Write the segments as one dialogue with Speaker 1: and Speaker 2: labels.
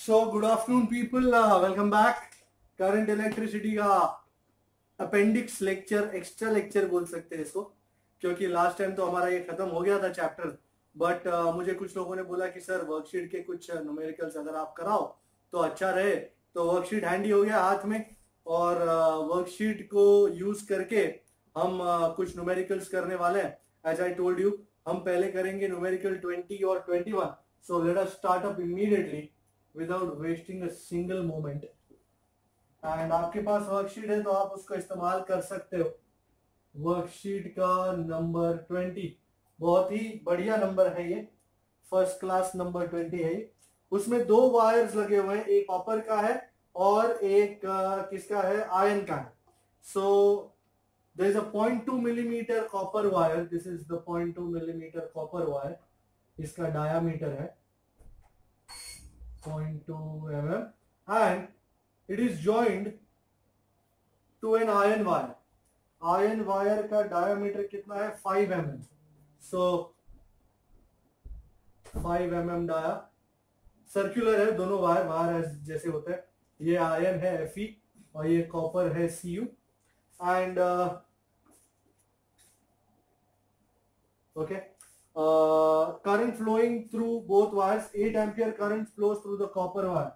Speaker 1: So good afternoon people, welcome back. Current electricity का appendix lecture, extra lecture बोल सकते हैं इसको, क्योंकि लास्ट टाइम तो हमारा ये खत्म हो गया था चैप्टर। बट मुझे कुछ लोगों ने बोला कि सर वर्कशीट के कुछ न्यूमेरिकल्स अगर आप कराओ तो अच्छा रहे। तो वर्कशीट हैंडी हो गया हाथ में, और वर्कशीट को यूज करके हम कुछ न्यूमेरिकल्स करने वाले हैं। एज आई टोल्ड यू, हम पहले करेंगे न्यूमेरिकल 20 और 21। So let us start up immediately without wasting a single moment. And आपके पास वर्कशीट है तो आप उसको इस्तेमाल कर सकते हो। वर्कशीट का नंबर 20 बहुत ही बढ़िया नंबर है, ये फर्स्ट क्लास नंबर 20 है। उसमें दो वायर्स लगे हुए हैं, एक कॉपर का है और एक किसका है, आयन का है। So there is a 0.2 millimetre copper wire, this is the 0.2 millimetre copper wire, इसका डायामीटर है 0.2 mm and it is joined to an iron wire. Ion wire का डायमीटर कितना है, 5 mm. सो 5 mm डाया, सर्कुलर है दोनों wire, wire जैसे होते हैं। ये आयन है Fe और ये कॉपर है Cu। And okay, current flowing through both wires, 8 ampere current flows through the copper wire.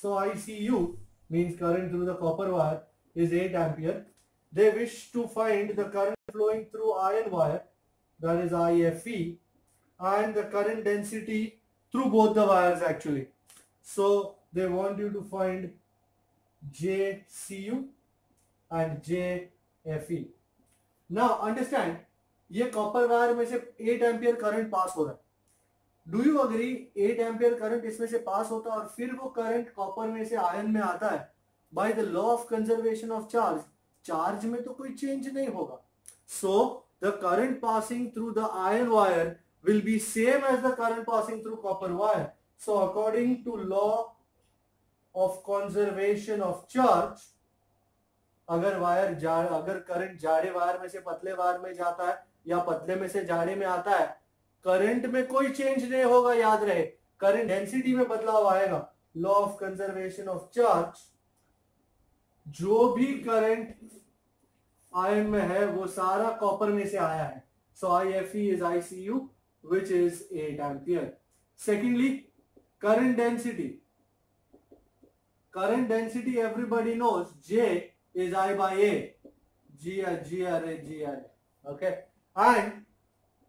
Speaker 1: So ICU means current through the copper wire is 8 ampere. They wish to find the current flowing through iron wire, that is IFE, and the current density through both the wires actually. So they want you to find JCU and JFE. Now understand, ये copper wire में से 8 ampere current pass हो रहा है। Do you agree 8 ampere current इसमें से पास होता है और फिर वो करंट कॉपर में से आयन में आता है। By the law of conservation of charge, charge में तो कोई चेंज नहीं होगा। So the current passing through the iron wire will be same as the current passing through copper wire. So according to law of conservation of charge, अगर current जाड़े wire में से पतले वायर में जाता है या पतले में से जाड़े में आता है, करंट में कोई चेंज नहीं होगा। याद रहे, करंट डेंसिटी में बदलाव आएगा। Law of conservation of charge, जो भी करंट आयन में है वो सारा कॉपर में से आया है। सो IFE is ICU which is 8 ampere. Secondly, current density. Current density everybody knows, J is I by A. G. Okay. And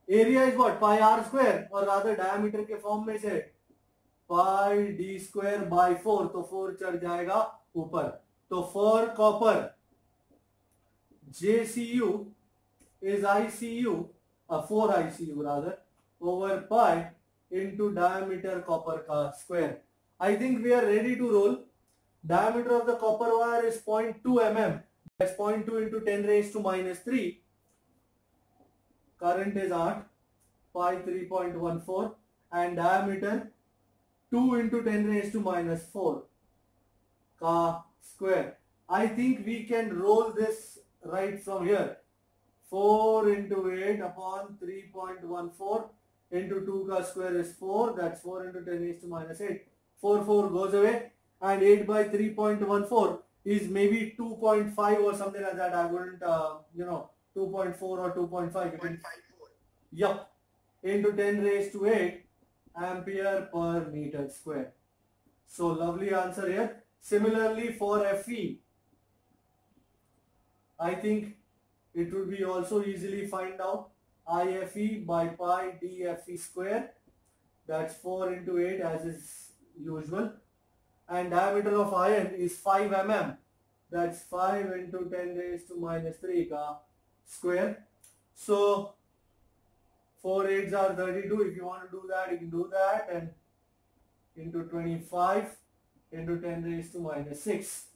Speaker 1: area is what, pi r square, और rather diameter के फॉर्म में से pi d square by 4, तो 4 चढ़ जाएगा ऊपर। तो for copper JCU is ICU, 4 ICU rather, over pi into diameter copper का square. I think we are ready to roll. Diameter of the copper wire is 0.2 mm. That's 0.2 into 10 raised to minus 3. Current is 8, pi 3.14, and diameter 2 into 10 raised to minus 4 ka square. I think we can roll this right from here. 4 into 8 upon 3.14 into 2 ka square is 4. That's 4 into 10 raised to minus 8. 4 goes away, and 8 by 3.14 is maybe 2.5 or something like that. I wouldn't, 2.4 or 2.5. Yup. Into 10 raised to 8 ampere per meter square. So lovely answer here. Similarly for Fe, I think it would be also easily find out. IFE by pi dFe square. That's 4 into 8 as is usual. And diameter of iron is 5 mm. That's 5 into 10 raised to minus 3 ka square. So 4 8s are 32. If you want to do that, you can do that. And into 25 into 10 raised to minus 6.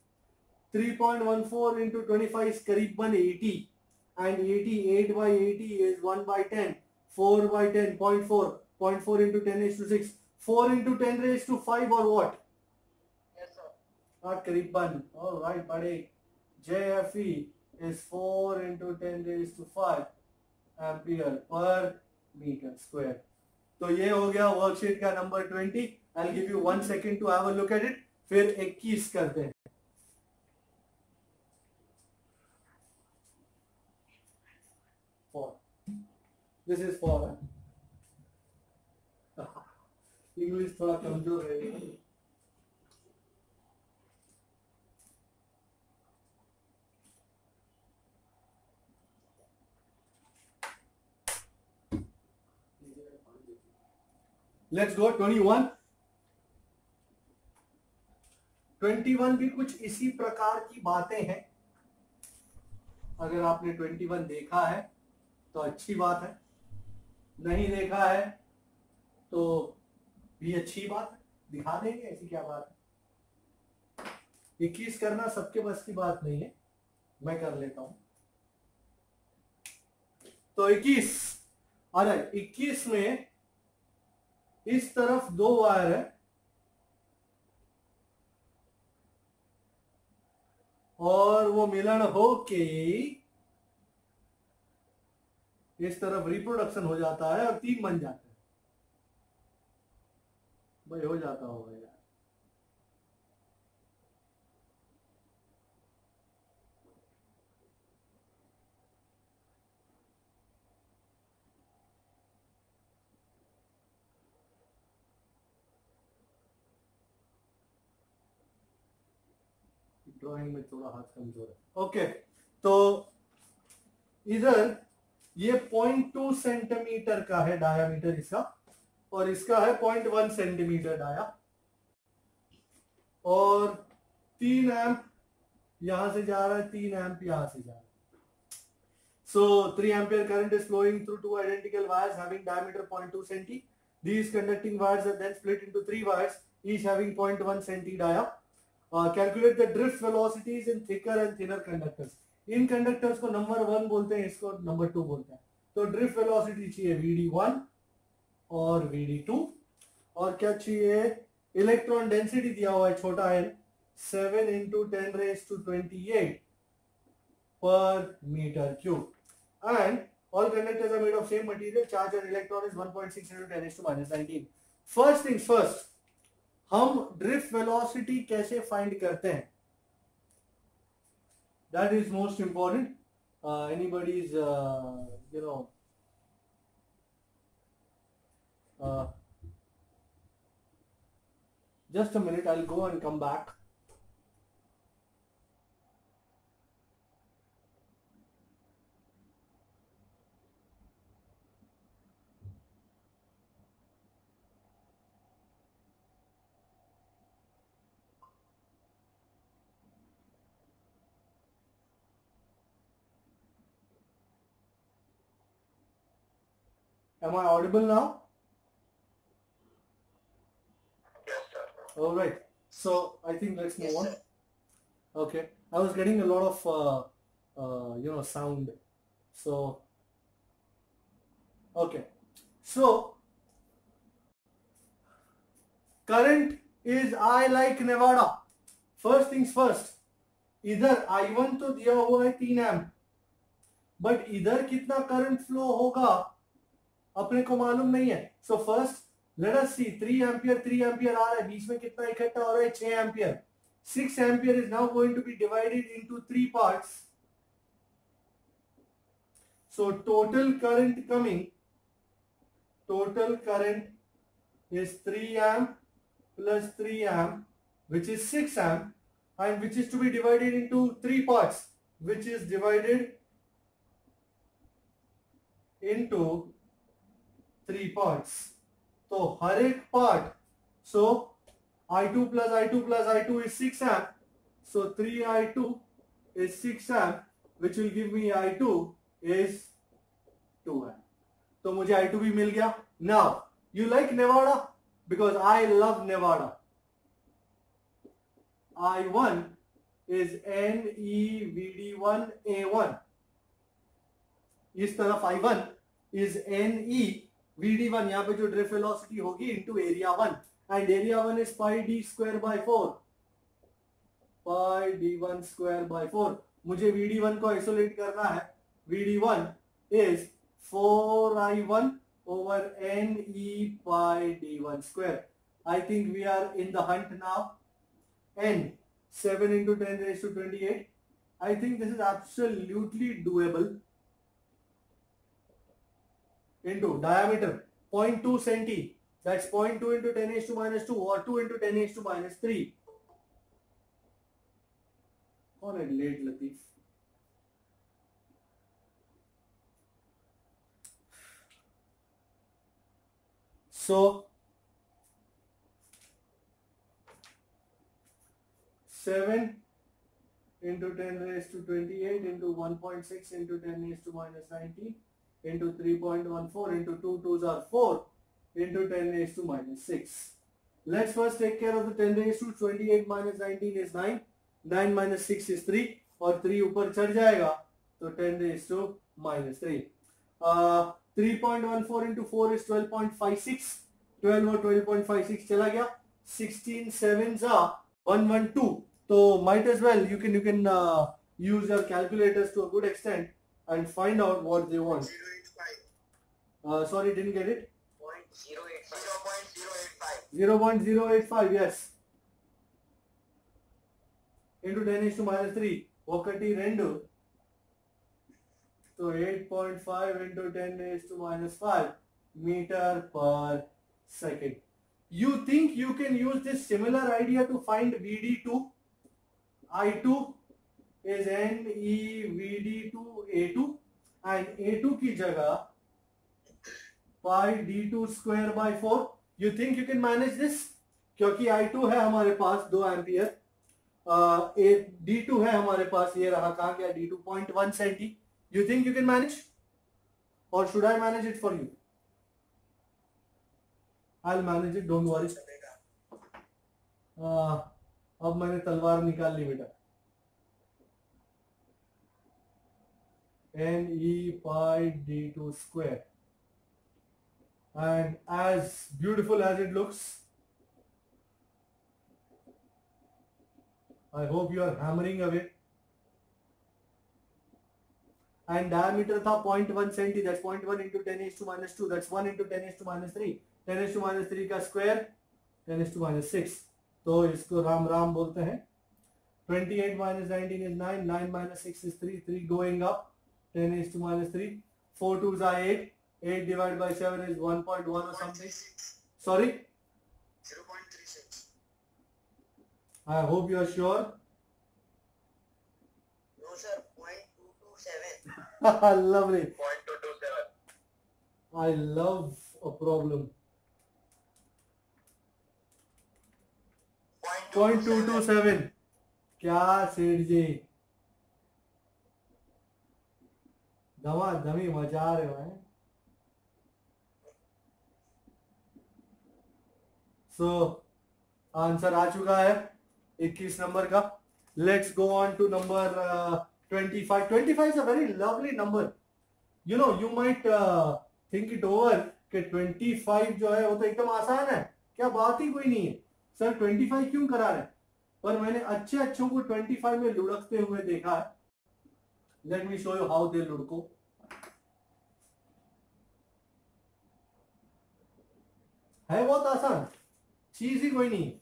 Speaker 1: 3.14 into 25 is करीबन 80. And 88 by 80 is 1 by 10. 4 by 10, 0.4. 0.4 into 10 raised to 6. 4 into 10 raised to 5 or what? Not करीबन. All right, buddy. JFE is 4 into 10 raised to 5 ampere per meter square. तो ये हो गया worksheet का number 20। I give you 1 second to have a look at it. फिर 21 करते हैं। This is for English थोड़ा कमजोर है। लेट्स गो 21। 21 भी कुछ इसी प्रकार की बातें हैं। अगर आपने 21 देखा है तो अच्छी बात है, नहीं देखा है तो भी अच्छी बात है, दिखा देंगे, ऐसी क्या बात है। 21 करना सबके बस की बात नहीं है, मैं कर लेता हूं। तो 21, अरे 21 में इस तरफ 2 वायर है और वो मिलन हो के इस तरफ रिप्रोडक्शन हो जाता है और 3 बन जाते हैं। भाई हो जाता होगा यार। ड्राइंग में थोड़ा हाथ कमजोर है। ओके, तो इधर ये 0.2 सेंटीमीटर का है डायामीटर इसका, और इसका है 0.1 सेंटीमीटर डाया, और 3 एम्प यहां से जा रहा है, 3 एम्प यहां से जा रहा है। So 3 ampere current is flowing through 2 identical wires having diameter 0.2 cm. These conducting wires are then split into 3 wires, each having 0.1 cm dia. Calculate the drift velocities in thicker and thinner conductors. In conductors को number 1 बोलते हैं, इसको number 2 बोलते हैं। तो drift velocity चाहिए Vd1 और Vd2, और क्या चाहिए, इलेक्ट्रॉन डेंसिटी दिया हुआ है छोटा n 7 into 10⁻28 per meter cube, and all conductors are made of same material. Charge on electron is 1.6 into 10⁻⁻19. First things first, हम ड्रिफ्ट वेलोसिटी कैसे फाइंड करते हैं, that is most important. Anybody's just a minute, I'll go and come back. Am I audible now?
Speaker 2: Yes, sir.
Speaker 1: All right. So I think let's move on. Okay. I was getting a lot of sound. So okay. So current is I like Nevada. First things first. इधर I1 तो दिया हुआ है 3 amp, but इधर कितना current flow होगा अपने को मालूम नहीं है। सो फर्स्ट लेट अस सी, 3 एम्पियर आ रहा है, बीच में कितना इकट्ठा हो रहा है, 6 ampere. 6 ampere is now going to be divided into 3 parts. So total current is 3 amp plus 3 amp, which is 6 amp, and which is to be divided into 3 parts, which is divided into 3 parts. तो हर एक part, so I2 plus I2 plus I2 is 6 amp, so 3I2 is 6 amp, which will give me I2 is 2 amp. तो मुझे I2 भी मिल गया। Now you like Nevada? Because I love Nevada. I1 is NeVd1A1. इस तरफ I1 is NeVd1, यहाँ पे जो drift velocity होगी into area 1, and area 1 is pi d square by 4, pi d1 square by 4। मुझे Vd1 को आइसोलेट करना है। Vd1 is 4I1 over n e pi d1 square. I think we are in the hunt now. N 7 into 10 raised to 28. I think this is absolutely doable. Into diameter 0.2 centi. That's 0.2 into 10 raised to minus 2 or 2 into 10 raised to minus 3. कौन है late Latif? So 7 into 10 raised to 28 into 1.6 into 10 raised to minus 19 into 3.14 into 2 2s are 4 into 10 raised to minus 6. Let's first take care of the 10 raised to 28 minus 19 is 9. 9 minus 6 is 3 और 3 ऊपर चढ़ जाएगा तो 10 raised to minus 3. 3.14 into 4 is 12.56. 12 और 12.56 चला गया. 16 7s are 112. So might as well you can use your calculators to a good extent and find out what they want.
Speaker 2: 0.085.
Speaker 1: Sorry, didn't get it.
Speaker 2: 0.085.
Speaker 1: 0.085, yes. Into 10 raised to minus 3. ఒకటి రెండు. So 8.5 into 10 raised to minus 5 meter per second. You think you can use this similar idea to find VD2? I2 is NE VD2 A2 and A2 की जगह pi D2 square by 4. You think you can manage this? क्योंकि I2 है हमारे पास 2 ampere, D2 है हमारे पास, ये रहा, कहाँ गया D2, 0.1 centi. You think you can manage? Or should I manage it for you? I'll manage it, don't worry. अब मैंने तलवार निकाल ली बेटा. NE pi D2 square. And as beautiful as it looks, I hope you are hammering away. And diameter था 0.1 centi. That's 0.1 into 10 raised to minus 2. That's 1 into 10 raised to minus 3. 10 raised to minus 3 का square 10 raised to minus 6. तो इसको राम राम बोलते हैं. 28 minus 19 is 9. 9 minus 6 is 3. 3 going up. 10 raised to minus 3. 4 2s are 8. 8 divided by 7 is 1.1 or something. Sorry?
Speaker 2: 0.36.
Speaker 1: I hope you are sure.
Speaker 2: No sir, 0.227.
Speaker 1: Lovely.
Speaker 2: 0.227.
Speaker 1: I love a problem. 0.227. क्या सेठ जी, धमी मचा रहे हो हैं. So आंसर आ चुका है 21 number का. Let's go on to number 25. 25 is a very lovely number. You know, you might think it over कि 25 जो है वो तो एकदम आसान है, क्या बात ही कोई नहीं है. सर 25 क्यों करा रहे हैं? पर मैंने अच्छों को 25 में लुढ़कते हुए देखा है. Let me show you how they लुढ़को. है बहुत आसान, चीज ही कोई नहीं.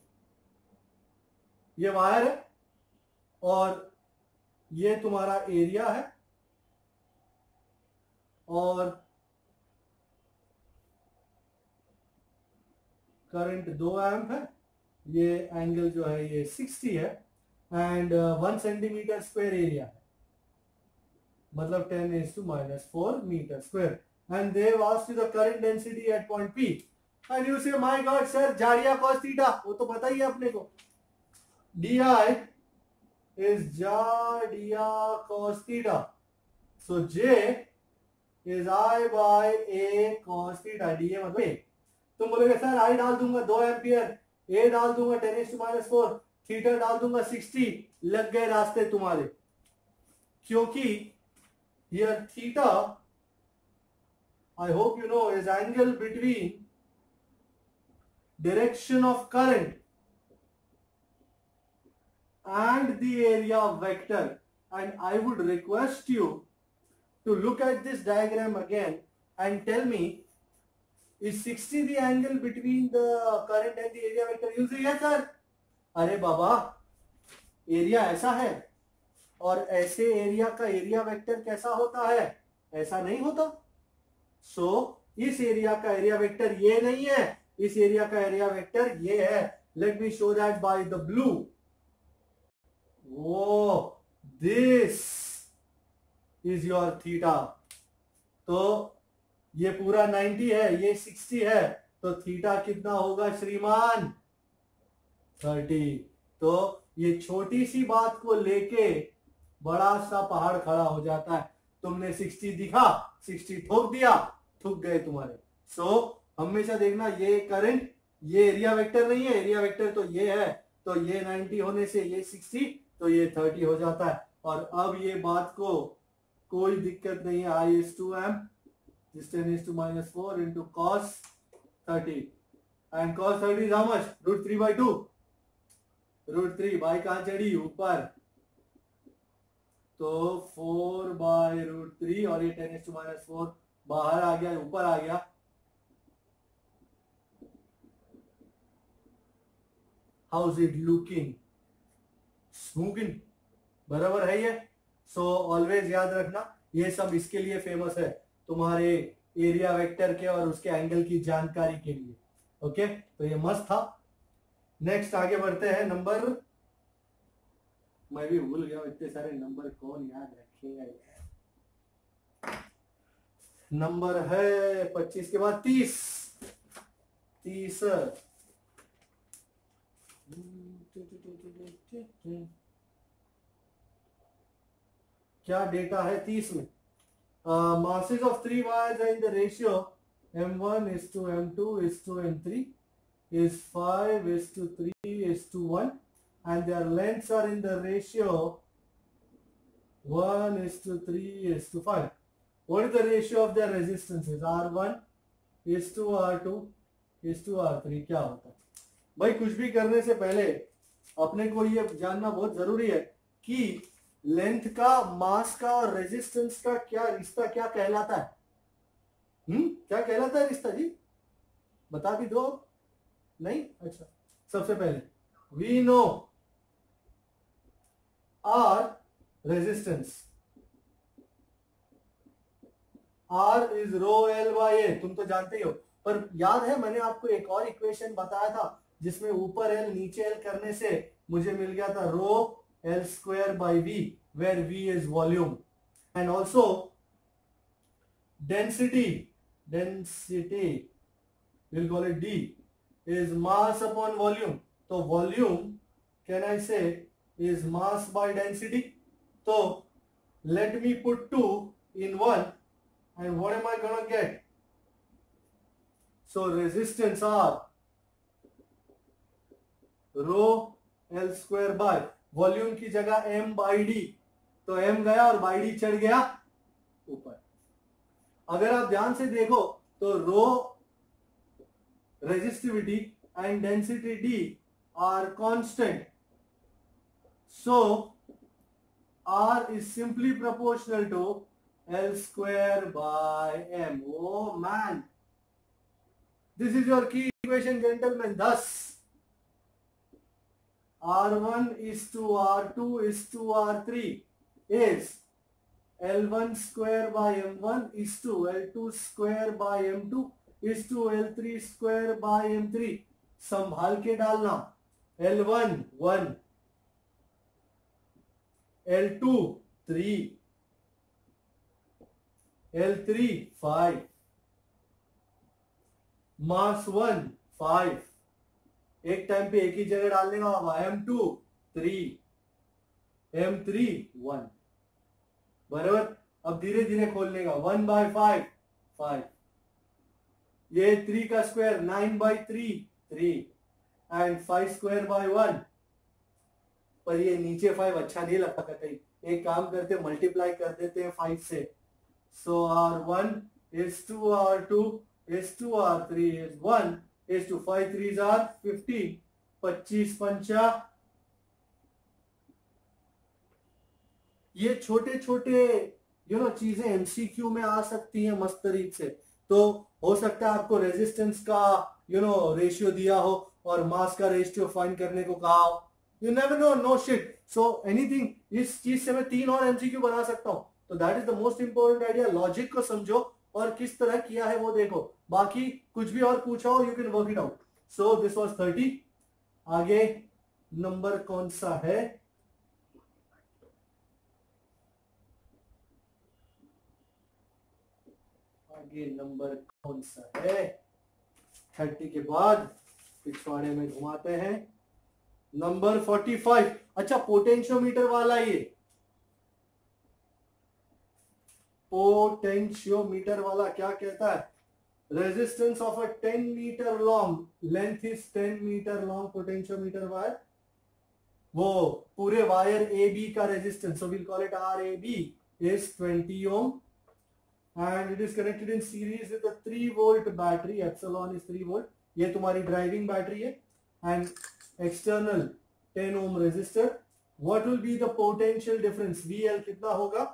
Speaker 1: ये वायर है और ये तुम्हारा एरिया है और करंट 2 एम्प है. ये एंगल जो है ये 60 है एंड 1 सेंटीमीटर स्क्वायर एरिया है, मतलब 10 raised to minus 4 meter square. And they have asked you the current density at point P. And you say, my God, sir, जाड़िया cos theta, वो तो पता ही है अपने को. DI is जाड़िया cos theta. So J is I by A cos theta. DA मतलब A. तुम बोलोगे sir I डाल दूंगा 2 एम्पियर, A डाल दूंगा 10 raised to minus 4, थीटा डाल दूंगा 60. लग गए रास्ते तुम्हारे, क्योंकि here theta, I hope you know, is angle between direction of current and the area vector. And I would request you to look at this diagram again and tell me Is 60 the angle between the current and the area vector? You say yes sir. अरे बाबा, area ऐसा है और ऐसे area का area vector कैसा होता है? ऐसा नहीं होता. सो इस एरिया का एरिया वेक्टर ये नहीं है, इस एरिया का एरिया वेक्टर ये है. Let me show that by the blue. वो दिस इज योर थीटा. तो ये पूरा 90 है, ये 60 है, तो थीटा कितना होगा श्रीमान? 30. तो ये छोटी सी बात को लेके बड़ा सा पहाड़ खड़ा हो जाता है. तुमने 60 दिखा, 60 ठोक दिया, ठुक गए तुम्हारे. सो हमेशा देखना, ये करंट, ये एरिया वेक्टर नहीं है, एरिया वेक्टर तो ये है, तो ये 90 होने से ये 60, तो ये 30 हो जाता है. और अब ये बात को कोई दिक्कत नहीं है. I is to m, this 10 is to minus 4 into cos 30, and cos 30 is how much? Root 3 by 2. Root 3 by कहां चढ़ी? ऊपर. तो 4 बाय रूट 3 और ये 10 is to minus 4 बाहर आ गया, ऊपर आ गया. How is it looking? Smoking. बराबर है ये. सो ऑलवेज याद रखना, ये सब इसके लिए फेमस है, तुम्हारे एरिया वेक्टर के और उसके एंगल की जानकारी के लिए. ओके, तो ये मस्त था. नेक्स्ट आगे बढ़ते हैं. नंबर, मैं भी भूल गया, इतने सारे नंबर कौन याद रखेगा यार. नंबर है 25 के बाद 30. 30 क्या डेटा है 30 में? masses of 3 wires are in the ratio m1 is to m2 is to m3 is 5 is to 3 is to 1, and their lengths are in the ratio 1 is to 3 is to 5. What is the ratio of their resistances? R1 is to R2 is to R3. क्या होता है भाई? कुछ भी करने से पहले अपने को ये जानना बहुत जरूरी है कि लेंथ का, मास का और रेजिस्टेंस का क्या रिश्ता, क्या कहलाता है. क्या कहलाता है रिश्ता जी? बता भी दो. नहीं? अच्छा, सबसे पहले we know R resistance, R is rho L by A. तुम तो जानते ही हो, पर याद है मैंने आपको एक और इक्वेशन बताया था जिसमें ऊपर एल नीचे एल करने से मुझे मिल गया था rho L square by V, where V is volume. And also density, will call it D, is mass upon volume. तो volume, can I say, is mass by density. So let me put 2 in 1, and what am I gonna get? So resistance R rho L square by volume की जगह m by d, तो m गया और by d चढ़ गया ऊपर. अगर आप ध्यान से देखो तो रो resistivity and density D are constant, so R is simply proportional to L square by m. Oh man, this is your key equation gentlemen. Thus R1 is to R2 is to R3 is L1 square by m1 is to L2 square by m2 is to L3 square by m3. संभाल के डालना. L1 1, L2 3, L3 5, मास 1 5. एक time पे एक ही जगह डालने का. M2 3, M3 1. बराबर. अब धीरे धीरे खोलने का. 1 by 5 5. ये 3 का square 9 by 3 3, and 5 square by 1. पर ये नीचे 5 अच्छा नहीं लगता कहीं. एक काम करते, मल्टीप्लाई कर देते हैं 5 से. सो R1 is to R2 is to R3 is 1 is to 5 3s are 15. 25 पंचा. ये छोटे छोटे चीजें MCQ में आ सकती हैं मस्त तरीके से. तो हो सकता है आपको रेजिस्टेंस का रेशियो दिया हो और मास का रेशियो फाइंड करने को कहा हो. You never know, no shit. So anything, इस चीज से मैं 3 और एमसीक्यू बना सकता हूं. तो that is the most important idea. Logic को समझो और किस तरह किया है वो देखो. बाकी कुछ भी और पूछा हो, you can work it out. So this was 30. आगे नंबर कौन सा है? आगे नंबर कौन सा है? 30 के बाद पिछवाड़े में घुमाते हैं. नंबर 45. अच्छा, पोटेंशियोमीटर वाला ये पोटेंशियोमीटर वाला क्या कहता है? Resistance of a 10 metre long, length is 10 metre long potentiometer wire. वो पूरे वायर ए बी का resistance, so will call it R A B, is 20 ohm and it is connected in series with a 3 volt battery. Epsilon is 3 volt. ये तुम्हारी driving battery है. and external 10 ohm resistor. What will be the potential difference? VL कितना होगा?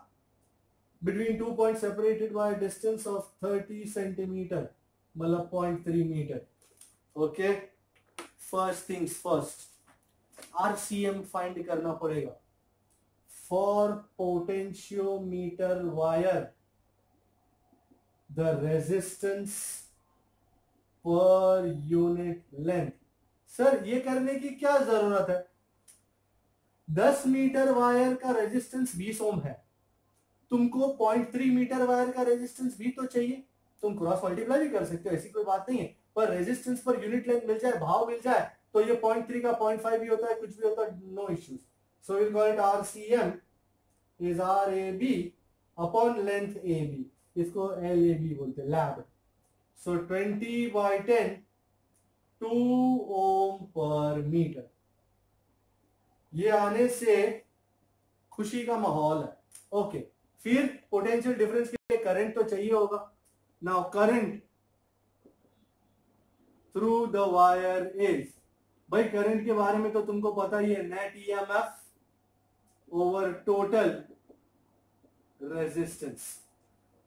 Speaker 1: Between 2 points separated by a distance of 30 centimeter, मतलब 0.3 meter. Okay. First things first. RCM find करना पड़ेगा. For potentiometer wire, the resistance per unit length. Sir ये करने की क्या जरूरत है? 10 मीटर वायर का रेजिस्टेंस 20 ओम है. तुमको 0.3 मीटर वायर का रेजिस्टेंस भी तो चाहिए. तुम क्रॉस मल्टीप्लाई भी कर सकते हो, ऐसी कोई बात नहीं है. पर रेजिस्टेंस पर यूनिट लेंथ मिल जाए, भाव मिल जाए, तो ये 0.3 का 0.5 भी होता है, कुछ भी होता है, no issues. So will call it RCM is RAB upon length AB. इसको LAB बोलते हैं, लैब. सो 20/10, 2 ओम पर मीटर. ये आने से खुशी का माहौल है. ओके. फिर पोटेंशियल डिफरेंस के लिए करंट तो चाहिए होगा. Now current through the wire is, भाई करंट के बारे में तो तुमको पता ही है, net EMF over total resistance.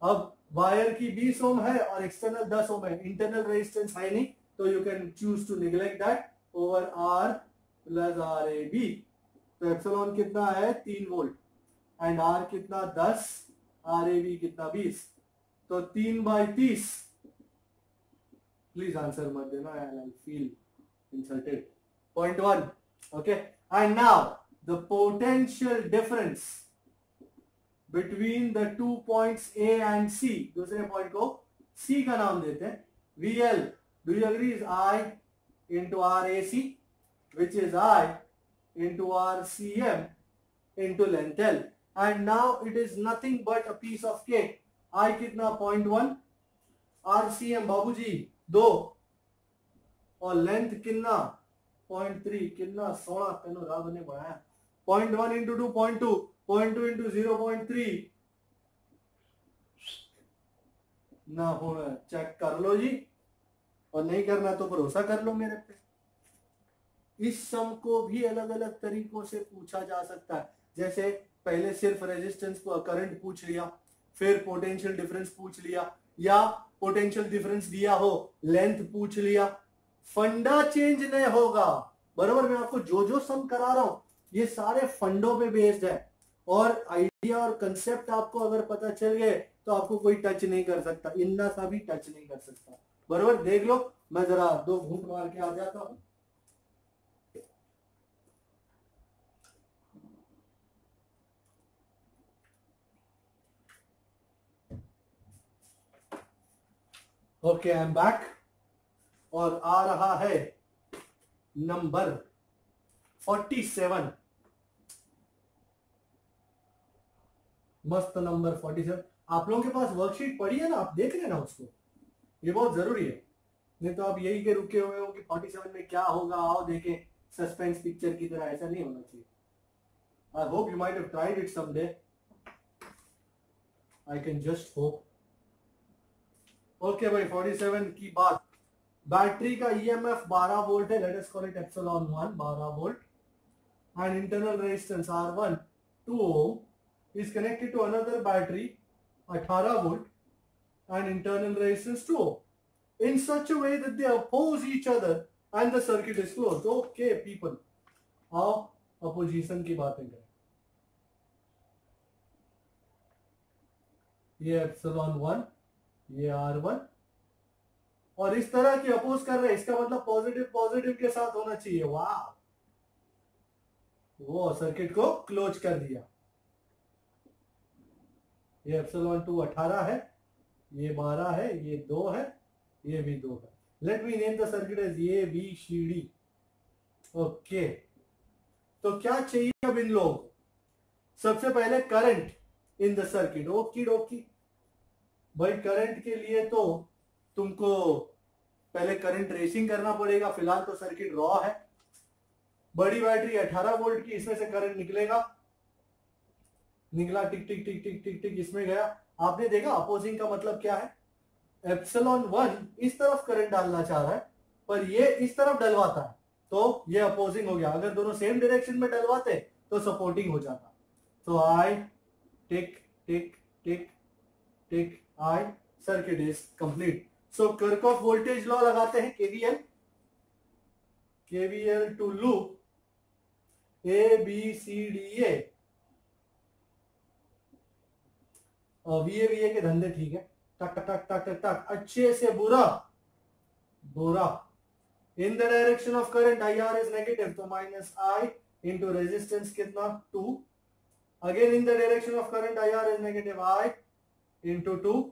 Speaker 1: अब वायर की 20 ओम है और एक्सटर्नल 10 ओम है, इंटरनल रेजिस्टेंस है नहीं, तो you can choose to neglect that over R plus RAB. तो एप्सिलॉन कितना है? 3 वोल्ट. एंड R कितना? 10. RAB कितना? 20. तो 3/30. प्लीज आंसर मत देना, I feel insulted. 0.1. Okay. And now the potential difference between the 2 points A and C. दूसरे point को C का नाम देते हैं. VL, do you agree, is I into RAC, which is I into RCM into length L. And now it is nothing but a piece of cake. I कितना? 0.1. RCM बाबूजी 2 और length कितना? 0.3. कितना सोना तेनो रात ने बढ़ाया. 0.1 into 2, 0.2. 0.2 into 0.3 ना हो. चेक कर लो जी, और नहीं करना तो भरोसा कर लो मेरे पे. इस सम को भी अलग अलग तरीकों से पूछा जा सकता है. जैसे पहले सिर्फ रेजिस्टेंस को करंट पूछ लिया, फिर पोटेंशियल डिफरेंस पूछ लिया, या पोटेंशियल डिफरेंस दिया हो लेंथ पूछ लिया. फंडा चेंज नहीं होगा. बराबर. मैं आपको जो जो सम करा रहा हूं ये सारे फंडों पे बेस्ड है, और आइडिया और कंसेप्ट आपको अगर पता चल गए तो आपको कोई टच नहीं कर सकता, इन्ना सा भी टच नहीं कर सकता. बराबर. देख लो, मैं जरा 2 घूंट मार के आ जाता हूं. Okay, I am back. और आ रहा है नंबर 47. मस्त नंबर 47. आप लोगों के पास वर्कशीट पड़ी है ना? आप देख रहे हैं ना उसको? ये बहुत जरूरी है, नहीं तो आप यही के रुके हुए हो कि 47 में क्या होगा, आओ देखें सस्पेंस पिक्चर की तरह. ऐसा नहीं होना चाहिए. I hope you might have tried it someday. I can just hope. Okay भाई, 47 की बात. बैटरी का EMF 12 वोल्ट है. Let us call it epsilon 1, 12 volt. And internal resistance R1 2 ohm is connected to another battery 18 volt and internal resistance 2 ohm. in such a way that they oppose each other and the circuit is closed. Okay, people, आओ opposition की बातें करें. ये ε1, ये R1 और इस तरह की अपोज कर रहे हैं, इसका मतलब पॉजिटिव पॉजिटिव के साथ होना चाहिए. वाह, वो सर्किट को क्लोज कर दिया. ये ε2 18 है, ये 12 है, ये 2 है, ये भी 2 है. Let me name the circuit as A B C D. Okay, तो क्या चाहिए अब इन लोगों को? सबसे पहले current in the circuit. Okey dokey भाई, करंट के लिए तो तुमको पहले करंट रेसिंग करना पड़ेगा. फिलहाल तो सर्किट रॉ है. बड़ी बैटरी 18 वोल्ट की, इसमें से करंट निकलेगा. निकला, टिक टिक टिक टिक टिक टिक, इसमें गया. आपने देखा अपोजिंग का मतलब क्या है? ε1 इस तरफ करंट डालना चाह रहा है, पर ये इस तरफ डलवाता है, तो ये अपोजिंग हो गया. अगर दोनों सेम डायरेक्शन में डलवाते तो सपोर्टिंग हो जाता. तो I tick tick tick tick, I, circuit is complete. So Kirchhoff voltage law लगाते हैं, KVL. KVL to loop A B C D A. VA के धंधे ठीक है. टक टक टक टक टक, अच्छे से बुरा बुरा. In the direction of current I R is negative, तो माइनस आई इंटू रेजिस्टेंस कितना 2. Again in the direction of current I R is negative, I into 2.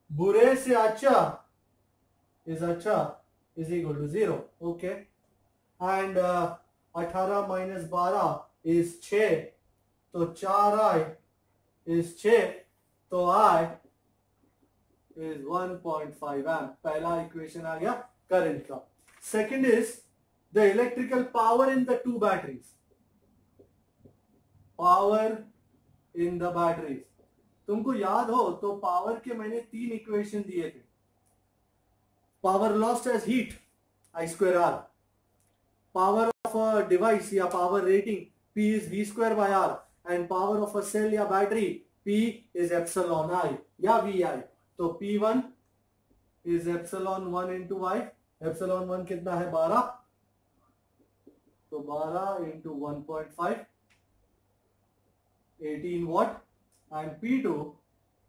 Speaker 1: बुरे से अच्छा is equal to 0. Okay, and 18 minus 12 is 6, तो 4i is 6, तो I is 1.5 amp. पहला equation आ गया करंट का. Second is the electrical power in the to batteries. Power in the batteries, तुमको याद हो तो पावर के मैंने 3 इक्वेशन दिए थे. Power lost as heat, I square R. Power of a device या power rating, P is V square by R. And power of a cell या battery, P is epsilon I या VI. तो P1 is epsilon 1 into I. epsilon 1 कितना है 12, तो 12 into 1.5, 18 watt. And P2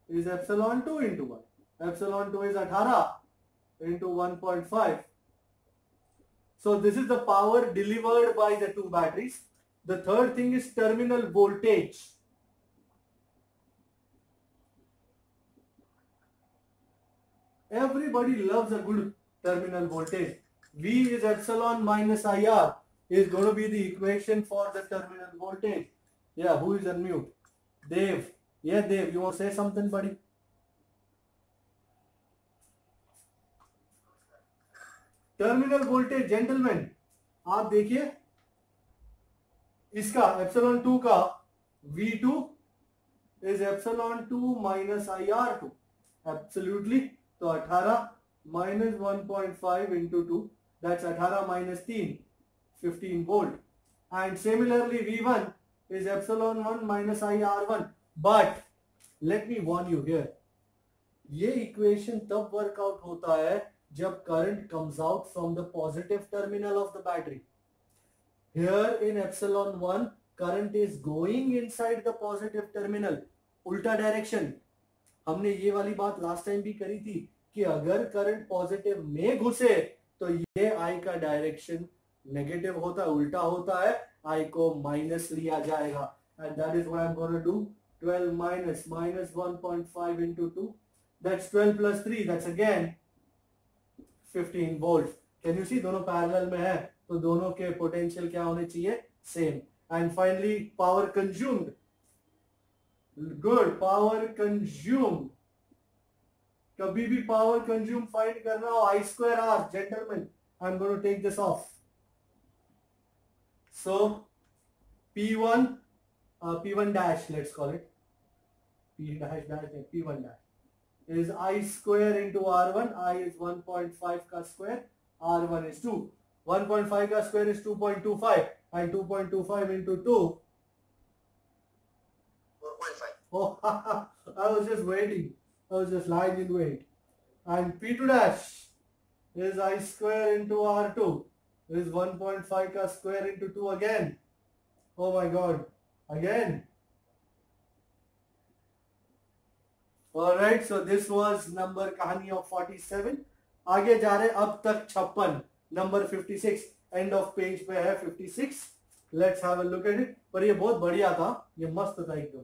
Speaker 1: is epsilon 2 into I. epsilon 2 is 18 into 1.5. So this is the power delivered by the two batteries. The third thing is terminal voltage. Everybody loves a good terminal voltage. V is epsilon minus IR is going to be the equation for the terminal voltage. Yeah, who is unmute? Dave. Yeah, Dave, you want to say something, buddy? Terminal voltage, gentleman आप देखिए, इसका epsilon 2 का V2 is epsilon 2 minus IR2. Absolutely. तो 18 minus 1.5 into 2, that's 18 minus 3, 15 volt. And similarly V1 is epsilon 1 minus IR1. But let me warn you here, ये equation तब workout होता है जब current comes out from the positive terminal of the battery. Here in epsilon 1, current is going inside the positive terminal. उल्टा direction. हमने ये वाली बात लास्ट टाइम भी करी थी कि अगर करंट पॉजिटिव में घुसे तो ये आई का डायरेक्शन नेगेटिव होता है, उल्टा होता है, आई को माइनस लिया जाएगा. And that is what I am gonna do. 12 minus 1.5 into 2, that's 12 plus 3, that's again 15 volts. Can you see दोनों पैरेलल में है, तो दोनों के पोटेंशियल क्या होने चाहिए, same. And finally power consumed. Good, power consumed. कभी भी पावर कंज्यूम फाइंड करना हो, I square R. Gentlemen, I'm going to take this off. So P1 dash, let's call it P dash P1 dash is I square into R1. I is 1.5 का square, R1 is 2. 1.5 का square is 2.25 and 2.25 into 2,
Speaker 2: 4.5.
Speaker 1: oh I was just waiting, I was just lying in wait. And P2 dash is I square into R2 is 1.5 का square into 2 again. Oh my god, again. Alright, so this was number कहानी of 47. आगे जा रहे अब तक 56, number 56 end of page पे है 56. Let's have a look at it. पर ये बहुत बढ़िया था, ये मस्त था एकदम.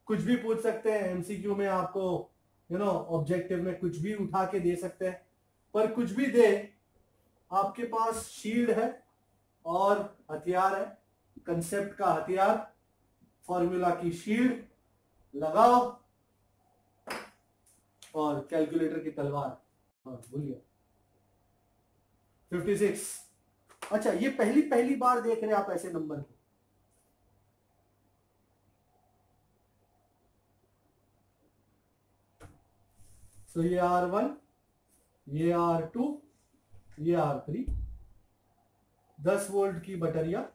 Speaker 1: कुछ भी पूछ सकते हैं एमसीक्यू में, आपको ऑब्जेक्टिव में कुछ भी उठा के दे सकते हैं. पर कुछ भी दे, आपके पास शील्ड है और हथियार है. कंसेप्ट का हथियार, फॉर्मूला की शील्ड लगाओ और कैलकुलेटर की तलवार. भूल गया. 56. अच्छा, ये पहली बार देख रहे हैं आप ऐसे नंबर को. सो ये R1, ये R2, ये R3, 10 वोल्ट की बैटरिया.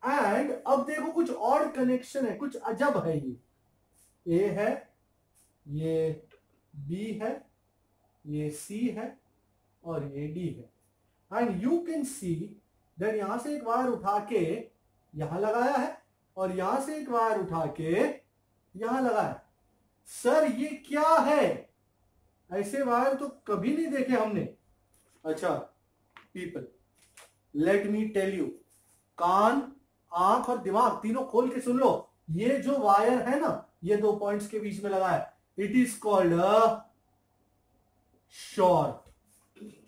Speaker 1: एंड अब देखो कुछ और कनेक्शन है, कुछ अजब है. ये A है, ये B है, ये C है और ये D है. And you can see that यहां से एक वायर उठा के यहां लगाया है और यहां से एक वायर उठा के यहां लगाया है. सर ये क्या है? ऐसे वायर तो कभी नहीं देखे हमने. अच्छा people, let me tell you, कान, आंख और दिमाग तीनों खोल के सुन लो. ये जो वायर है ना, ये 2 पॉइंट्स के बीच में लगा है, it is called short.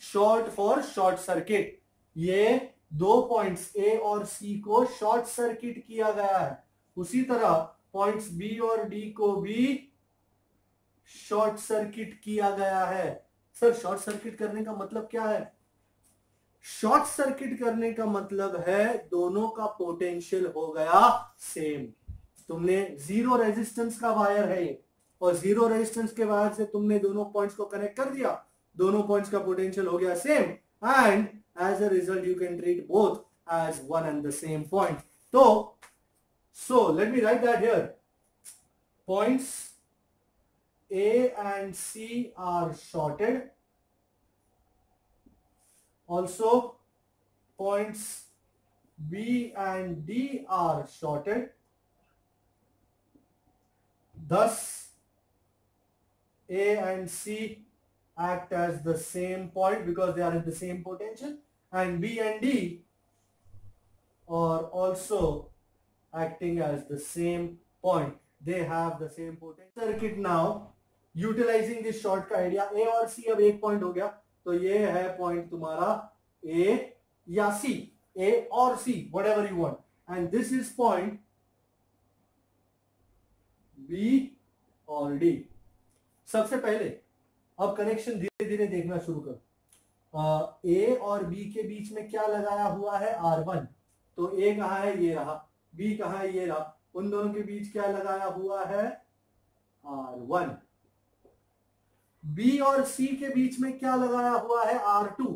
Speaker 1: Short for short circuit. ये 2 पॉइंट्स ए और सी को शॉर्ट सर्किट किया गया है. उसी तरह पॉइंट्स बी और डी को भी शॉर्ट सर्किट किया गया है. सर शॉर्ट सर्किट करने का मतलब क्या है? शॉर्ट सर्किट करने का मतलब है दोनों का पोटेंशियल हो गया सेम. तुमने जीरो रेजिस्टेंस का वायर है ये, और जीरो रेजिस्टेंस के वायर से तुमने दोनों पॉइंट्स को कनेक्ट कर दिया, दोनों पॉइंट्स का पोटेंशियल हो गया same, and as a result you can treat both as one and the same point. तो so let me write that here. Points A and C are shorted. Also, points B and D are shorted. Thus, A and C act as the same point because they are in the same potential, and B and D are also acting as the same point. They have the same potential. Circuit now. Utilising this short का idea, A और C अब एक point हो गया, तो ये है point तुम्हारा ए या सी, ए और C, whatever you want, and this is point B और डी. सबसे पहले अब कनेक्शन धीरे धीरे देखना शुरू करो. ए और बी के बीच में क्या लगाया हुआ है? R1. तो ए कहां है? ये रहा. बी कहां है? ये रहा. उन दोनों के बीच क्या लगाया हुआ है? R1. बी और सी के बीच में क्या लगाया हुआ है? R2.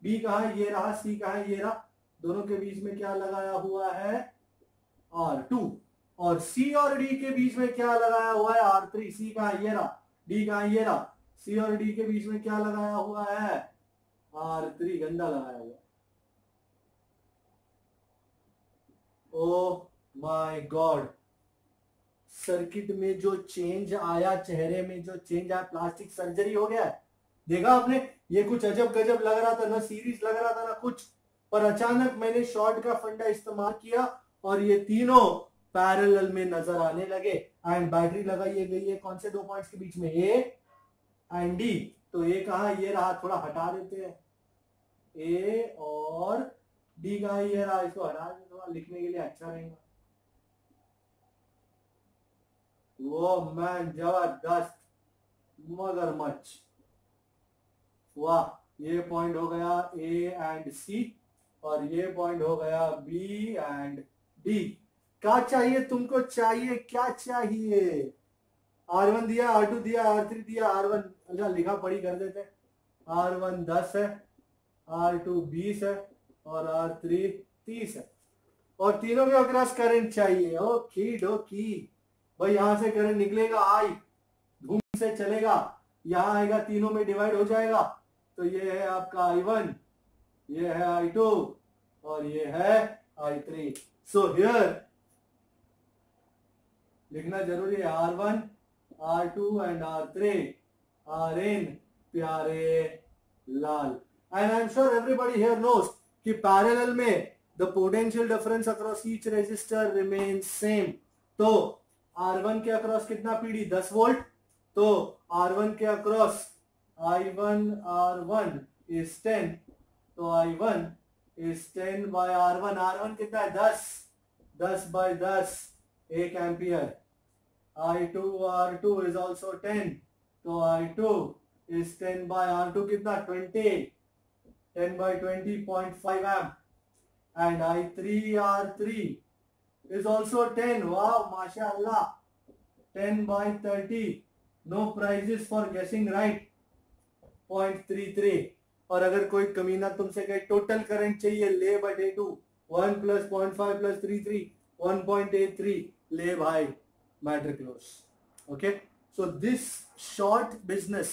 Speaker 1: बी कहां है? ये रहा. सी कहां है? ये रहा. दोनों के बीच में क्या लगाया हुआ है? R2. और सी और डी के बीच में क्या लगाया हुआ है? R3. सी कहां है? ये रहा. डी कहां है? ये रहा. सी और डी के बीच में क्या लगाया हुआ है? R3. गंदा लगाया हुआ. ओ माय गॉड, सर्किट में जो चेंज आया, चेहरे में जो चेंज आया, प्लास्टिक सर्जरी हो गया है. देखा आपने? ये कुछ अजब गजब लग रहा था, ना सीरीज लग रहा था ना कुछ, पर अचानक मैंने शॉर्ट का फंडा इस्तेमाल किया और ये तीनों पैरेलल में नजर आने लगे. एंड बैटरी लगाई गई है कौन से 2 पॉइंट्स के बीच में? ए एंड डी. तो ए कहा? ये रहा. थोड़ा हटा देते हैं. ए और डी कहा? ये रहा. इसको हटा देते, थोड़ा लिखने के लिए अच्छा रहेगा. वो मैन जबरदस्त, मगरमच्छ. वाह, ये पॉइंट हो गया ए एंड सी और ये पॉइंट हो गया बी एंड डी. क्या चाहिए तुमको? चाहिए क्या चाहिए? R1 दिया, R2 दिया, R3 दिया, R1 अच्छा लिखा पढ़ी कर देते. R1 10 है, R2 20 है और R3 30 है. और तीनों के अक्रॉस करंट चाहिए. ओके डोकी भाई, यहां से करंट निकलेगा आई, घूम से चलेगा, यहाँ आएगा, तीनों में डिवाइड हो जाएगा। तो ये है आपका I1, ये है I2 और ये है I3। सो हियर लिखना जरूरी है, R1, R2 and R3 are in parallel. And I am sure everybody here knows कि पैरेलल में the potential difference across each resistor remains same. तो R1 के अक्रॉस कितना पीडी, 10 वोल्ट। तो R1 के अक्रॉस I1 R1 इज 10, तो I1 is 10 bye R1। R1 कितना है, 10 bye 10 1 ampere. I2 R2 is also 10, तो I2 इज 10 बाय R2 कितना, 20, 10 by 20 0.5 amp. And I3 R3 is also 10, wow, mashallah, 10 by 30, no prizes for guessing right, 0.33। और अगर कोई कमीना तुमसे कहे टोटल करंट चाहिए, ले बटे 2, 1 प्लस 0.5 प्लस 33, 1.83, ले भाई, matter close. Okay, so this short business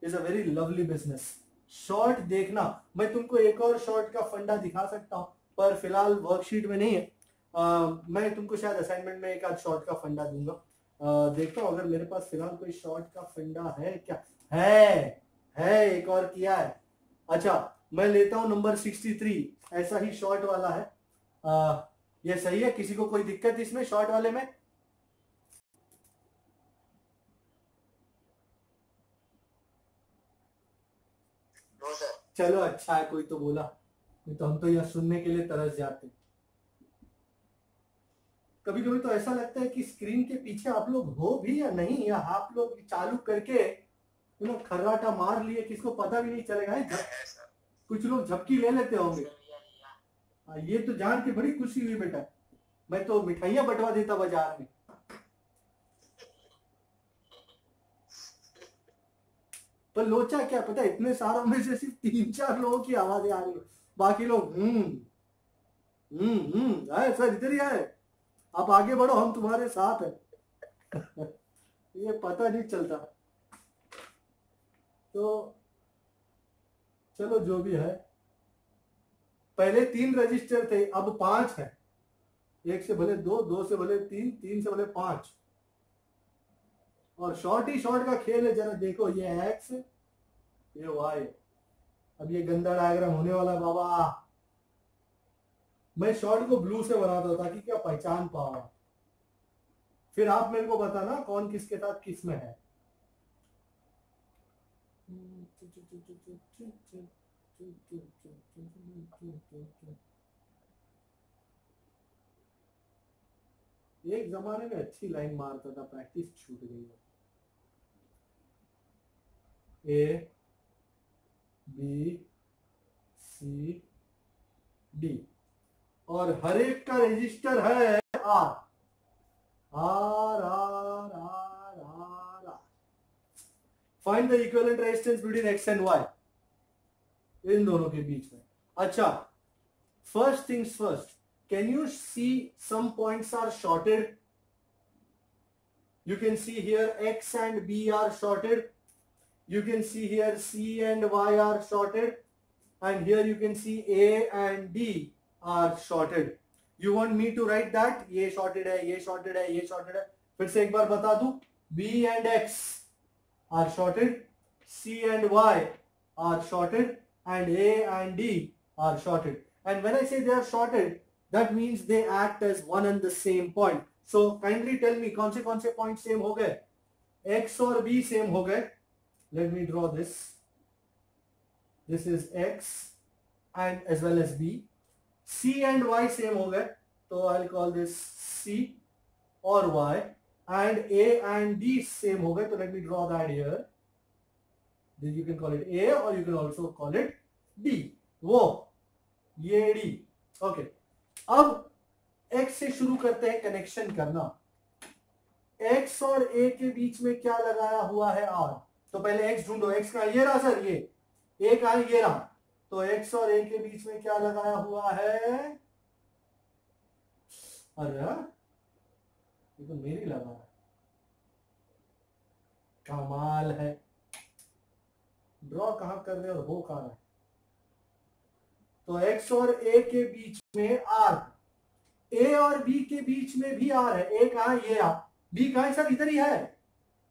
Speaker 1: is a very lovely business. Short देखना, मैं तुमको एक और शॉर्ट का फंडा दिखा सकता हूं, पर फिलहाल वर्कशीट में नहीं है। मैं तुमको शायद असाइनमेंट में एक आध शॉर्ट का फंडा दूंगा। देखता हूँ अगर मेरे पास फिलहाल कोई शॉर्ट का फंडा है क्या। है एक और किया है। अच्छा, मैं लेता हूँ नंबर 63, ऐसा ही शॉर्ट वाला है। ये सही है, किसी को कोई दिक्कत इसमें शॉर्ट वाले में?
Speaker 2: No sir.
Speaker 1: चलो अच्छा है, कोई तो बोला, नहीं तो हम तो यह सुनने के लिए तरस जाते हैं। कभी कभी तो ऐसा लगता है कि स्क्रीन के पीछे आप लोग हो भी या नहीं, या आप लोग चालू करके खर्राटा मार लिए, किसको पता भी नहीं चलेगा। कुछ लोग झपकी ले लेते होंगे। ये तो जान के बड़ी खुशी हुई बेटा, मैं तो मिठाइयां बंटवा देता बाजार में। पर लोचा क्या पता, इतने सारों में से सिर्फ 3-4 लोगों की आवाजें आ रही है, बाकी लोग आए सर, इधर ही आए, आप आगे बढ़ो, हम तुम्हारे साथ हैं। ये पता नहीं चलता। तो चलो जो भी है, पहले 3 रजिस्टर थे, अब 5 है। 1 से भले 2, 2 से भले 3, 3 से भले 5। और शॉर्ट ही शॉर्ट का खेल है। जरा देखो, ये एक्स, ये वाई। अब ये गंदा डायग्राम होने वाला है बाबा। मैं शॉर्ट को ब्लू से बनाता था ताकि क्या पहचान पाओ, फिर आप मेरे को बताना कौन किसके साथ किस में है। एक जमाने में अच्छी लाइन मारता था, प्रैक्टिस छूट गई है। ए बी सी डी, और हर एक का रजिस्टर है R R R R R R. Find the equivalent resistance between X and Y, इन दोनों के बीच में। अच्छा, first things first, can you see some points are shorted? You can see here X and B are shorted. You can see here C and Y are shorted. And here you can see A and D are shorted. You want me to write that? ये shorted है, ये shorted है, ये shorted है। फिर से एक बार बता दूं, B and X are shorted, C and Y are shorted, and A and D are shorted. And when I say they are shorted, that means they act as one and the same point. So kindly tell me कौन से point same हो गए? X और B same हो गए। Let me draw this. This is X and as well as B. C and Y same हो गए, तो I'll call this C or Y. And A and D same हो गए, तो let me draw that here. Then you can call it A or you can also call it D. वो ये D. Okay. अब X से शुरू करते हैं कनेक्शन करना। X और A के बीच में क्या लगाया हुआ है R? तो पहले X ढूंढो। X का ये रहा सर, ये A का ये रहा, तो X और A के बीच में क्या लगाया हुआ है? अरे ये तो मेरी लगा है, कमाल है, ड्रॉ कहाँ कर रहे हो और हो कहाँ रहा है। तो x और a के बीच में r, a और b के बीच में भी r है। a कहाँ है, ये b कहाँ है सर, इधर ही है।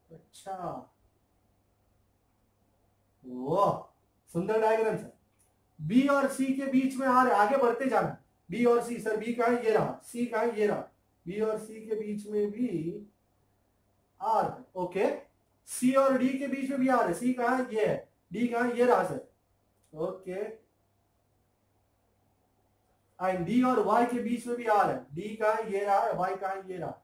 Speaker 1: अच्छा वो सुंदर डायग्राम सर। b और c के बीच में r है, आगे बढ़ते जाना। b और c, सर b कहाँ है, ये रहा। c कहाँ है, ये रहा। b और c के बीच में भी r है। ओके, c और d के बीच में भी r है। c कहाँ है, ये है। d कहाँ है, ये रहा सर। ओके, एंड d और y के बीच में भी r है। d कहाँ है, ये रहा है। y कहाँ है, ये रहा।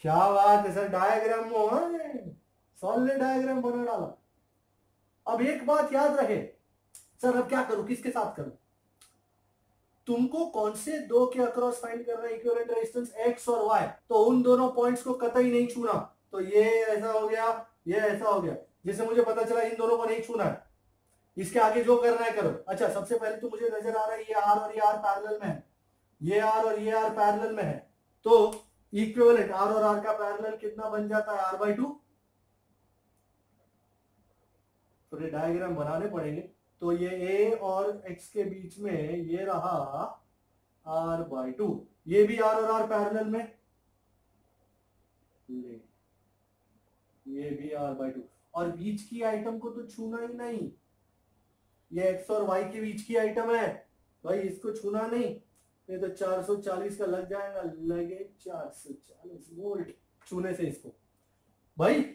Speaker 1: क्या बात है सर, डायग्राम सॉलिड डायग्राम बना डाला। अब एक बात याद रहे सर, अब क्या करूं, किसके साथ करूं। तुमको कौन से दो के अक्रॉस फाइंड करना है इक्विवेलेंट रेजिस्टेंस, x और y। तो उन दोनों पॉइंट्स को कतई नहीं छूना। तो ये ऐसा हो गया, ये ऐसा हो गया। जैसे मुझे पता चला इन दोनों को नहीं छूना है, इसके आगे जो करना है करो। अच्छा, सबसे पहले तो मुझे नजर आ रहा है ये r और ये r पैरेलल में है, ये r और ये r पैरेलल में है। तो इक्विवेलेंट r और r का पैरेलल कितना बन जाता है, r/2। थोड़े डायग्राम बनाने पड़ेंगे। तो ये a और x के बीच में ये रहा r/2, ये भी r और r पैरेलल में, ये भी r/2। और बीच की आइटम को तो छूना ही नहीं, ये x और y के बीच की आइटम है भाई, इसको छूना नहीं। ये तो 440 का लग जाएगा, लगे 440 वोल्ट छूने से। इसको भाई,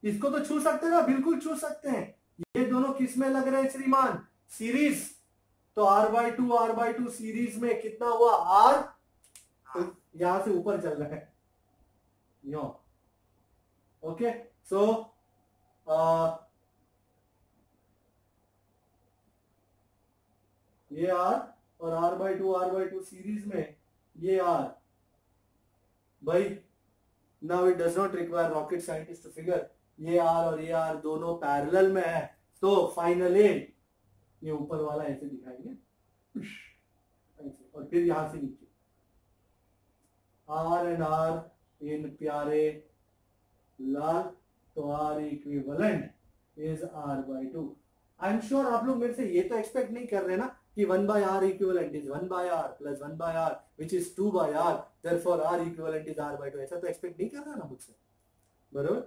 Speaker 1: इसको तो छू सकते हैं ना, बिल्कुल छू सकते हैं। ये दोनों किस में लग रहे हैं श्रीमान, सीरीज। तो r/2 सीरीज में कितना हुआ, r। तो यहां से ऊपर चल रहा है यो। ओके, सो ये r और r/2 सीरीज में ये r। भाई now it does not require rocket scientist to figure, ये r और ये r दोनों पैरेलल में है। तो फाइनली ये ऊपर वाला ऐसे दिखाएंगे और फिर यहां से नीचे r एंड r इन प्यारे लाल। तो r equivalent is r/2। I am sure आप लोग मेरे से ये तो एक्सपेक्ट नहीं कर रहे ना कि 1/r equivalent is 1/r plus 1/r which is 2/r, therefore r equivalent is r/2। ऐसा तो एक्सपेक्ट नहीं कर रहा ना मुझसे, बराबर।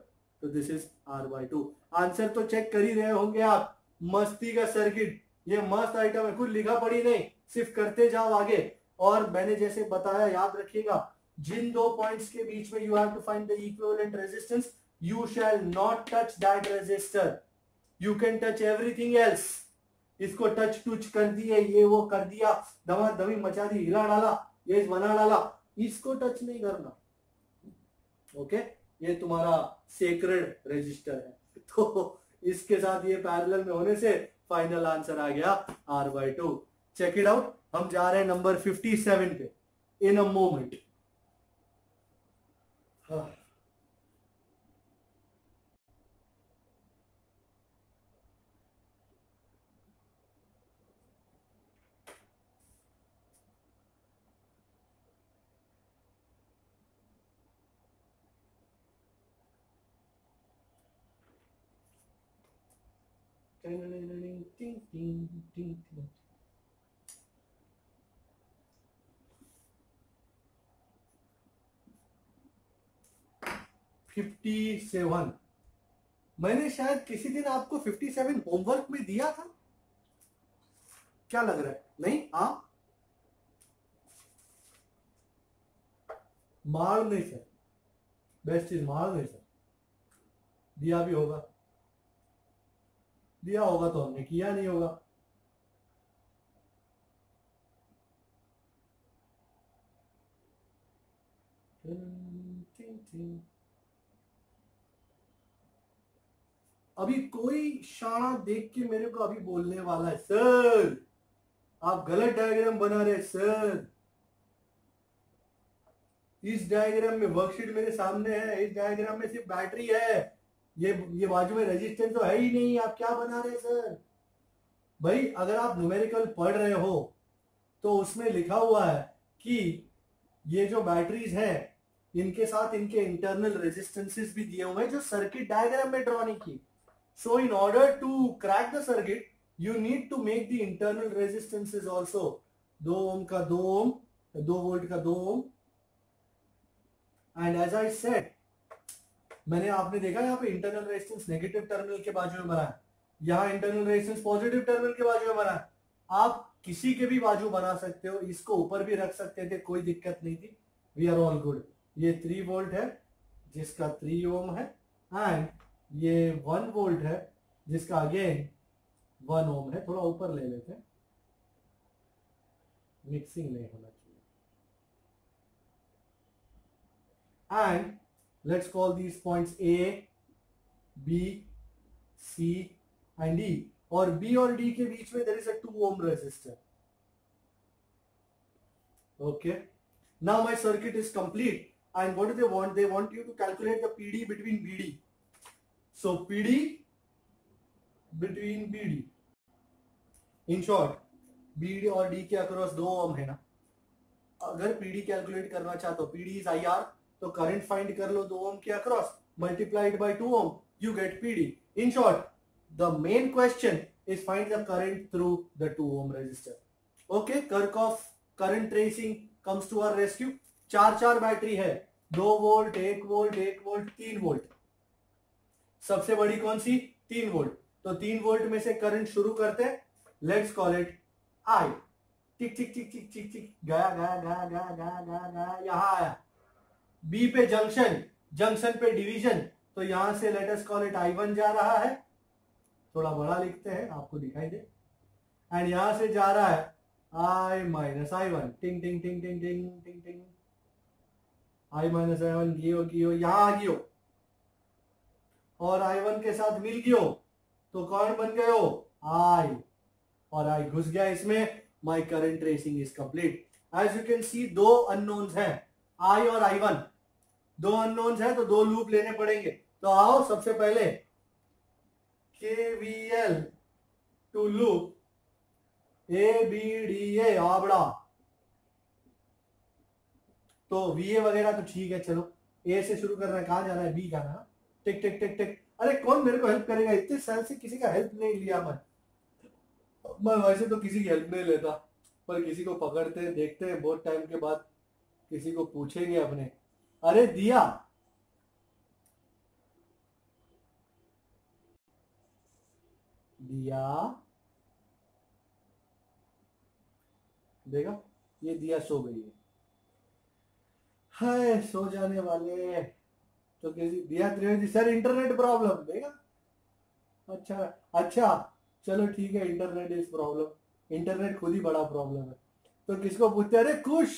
Speaker 1: तो दिस इज r/2। आंसर तो चेक कर ही रहे होंगे आप। मस्ती का सर्किट, ये मस्त आइटम है, कुछ लिखा पड़ी नहीं, सिर्फ करते जाओ आगे। और मैंने जैसे बताया, याद रखिएगा, जिन दो पॉइंट्स के बीच में you have to find the equivalent resistance, you shall not touch that resistor, you can touch everything else. इसको टच टुच कर दिए, ये वो कर दिया, दमा दमी मचा दी, हिला डाला, ये बना डाला, इसको टच नहीं करना। ओके, ये तुम्हारा सेक्रेड रेजिस्टर है। तो इसके साथ ये पैरेलल में होने से फाइनल आंसर आ गया r/2। Check it out. हम जा रहे हैं नंबर 57 पे इन अ मोमेंट। $57। मैंने शायद किसी दिन आपको 57 होमवर्क में दिया था, क्या लग रहा है, नहीं? मार नहीं सर, बेस्ट चीज मार नहीं सर, दिया भी होगा, दिया होगा तो हमने किया नहीं होगा। अभी कोई शाना देख के मेरे को अभी बोलने वाला है, सर आप गलत डायग्राम बना रहे सर। इस डायग्राम में वर्कशीट मेरे सामने है, इस डायग्राम में सिर्फ बैटरी है, ये बाजू में रेजिस्टेंस तो है ही नहीं, आप क्या बना रहे सर। भाई अगर आप न्यूमेरिकल पढ़ रहे हो तो उसमें लिखा हुआ है कि ये जो बैटरीज है इनके साथ इनके इंटरनल रेजिस्टेंसेस भी दिए हुए हैं जो सर्किट डायग्राम में ड्रॉ नहीं की. So in order to crack the circuit you need to make the internal resistances also. 2 ohm का 2 ओम, 2 वोल्ट का 2 ohm. And as I said, मैंने आपने देखा यहाँ पे इंटरनल रेजिस्टेंस नेगेटिव टर्मिनल के बाजू में बना है, यहाँ इंटरनल रेजिस्टेंस पॉजिटिव टर्मिनल के बाजू में बना है. आप किसी के भी बाजू बना सकते हो, इसको ऊपर भी रख सकते थे, कोई दिक्कत नहीं थी. We are all good. ये 3 वोल्ट है जिसका 3 ओम है, एंड ये 1 वोल्ट है जिसका अगेन 1 ओम है. थोड़ा ऊपर ले लेते हैं, मिक्सिंग नहीं होना चाहिए. And let's call these points A, B, C and D. और B और D के बीच में there is a 2 ohm resistor. Okay. Now my circuit is complete. And what do they want? They want you to calculate the PD between BD. So PD between BD. In short, BD और D के across 2 ohm है ना. अगर PD calculate करना चाहते हो, PD is IR, तो current find कर लो 2 ओम के across, multiplied by 2 ohm, you get PD. In short, the main question is find the current through the 2 ohm resistor. Okay, Kirchhoff current tracing comes to our rescue. 4 battery है, 2 volt, 1 volt, 1 volt, 3 volt. सबसे बड़ी कौन सी? 3 volt. तो 3 volt में से current शुरू करते हैं. Let's call it I. Tick tick tick tick tick tick, गया गया गया गया गया गया गया, यहां आया. बी पे जंक्शन, जंक्शन पे डिवीजन, तो यहां से let us call it I1 जा रहा है. थोड़ा बड़ा लिखते हैं, आपको दिखाई दे. एंड यहां से जा रहा है I माइनस I1. टिंग टिंग टिंग टिंग टिंग टिंग टिंग. I माइनस I1 गियो गियो, यहां आ गियो और I1 के साथ मिल गियो, तो कौन बन गयो? I. और I घुस गया इसमें. My current tracing is complete. As you can see, 2 unknowns हैं, I और I1. 2 अननोन्स है तो 2 लूप लेने पड़ेंगे. तो आओ, सबसे पहले KVL टू लूप ABDA आबड़ा. तो VA वगैरह तो ठीक है, चलो A से शुरू करना है. कहां जाना है? B जाना है. टिक टिक टिक टिक. अरे कौन मेरे को हेल्प करेगा? इतने साल से किसी का हेल्प नहीं लिया मैं वैसे तो किसी की हेल्प नहीं लेता, पर किसी को पकड़ते हैं, देखते हैं बहुत टाइम के बाद, किसी को पूछेंगे अपने. अरे दिया, दिया देखा, ये दिया सो गई है. सो जाने वाले. तो किसी दिया त्रिवेदी सर इंटरनेट प्रॉब्लम. देखा, अच्छा अच्छा, चलो ठीक है, इंटरनेट इज प्रॉब्लम. इंटरनेट खुद ही बड़ा प्रॉब्लम है. तो किसको पूछते? अरे कुश,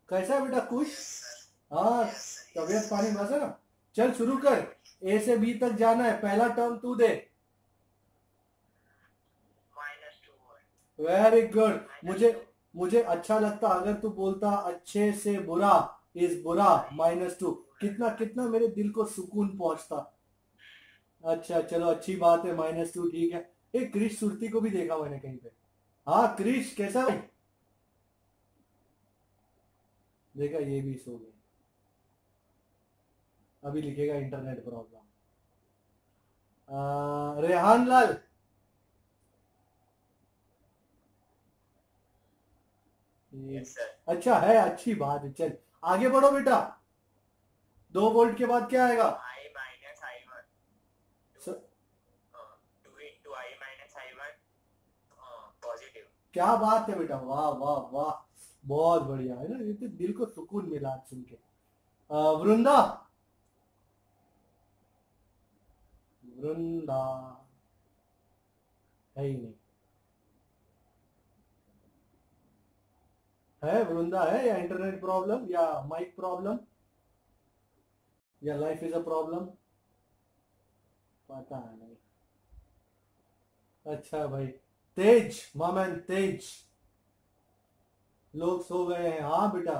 Speaker 1: कैसा है बेटा कुश? हाँ, तबियत पानी बस है ना. चल शुरू कर. A से B तक जाना है. पहला टर्म तू दे. Very good. मुझे अच्छा लगता अगर तू बोलता अच्छे से बुरा इज बुरा -2. कितना कितना मेरे दिल को सुकून पहुंचता. अच्छा चलो, अच्छी बात है, -2 ठीक है. एक क्रिश सुरती को भी देखा मैंने कहीं पे. हाँ क्रिश, कैसा भाई? देखा, ये भी सो गई. अभी लिखेगा इंटरनेट प्रॉब्लम. रेहान लाल,
Speaker 2: Yes,
Speaker 1: अच्छा है, अच्छी बात है. चल आगे बढ़ो बेटा. 2 वोल्ट के बाद क्या आएगा?
Speaker 2: I minus I1.
Speaker 1: Sir?
Speaker 2: 2 into I minus I1 positive.
Speaker 1: क्या बात है बेटा, वाह वाह वाह, बहुत बढ़िया है ना. ये तो दिल को सुकून मिला आज सुन के. वृंदा, वृंदा है ही नहीं. है वृंदा है, या इंटरनेट प्रॉब्लम, या माइक प्रॉब्लम, या लाइफ इज अ प्रॉब्लम, पता नहीं. अच्छा भाई, तेज मामन, तेज, लोग सो गए हैं. हाँ बेटा,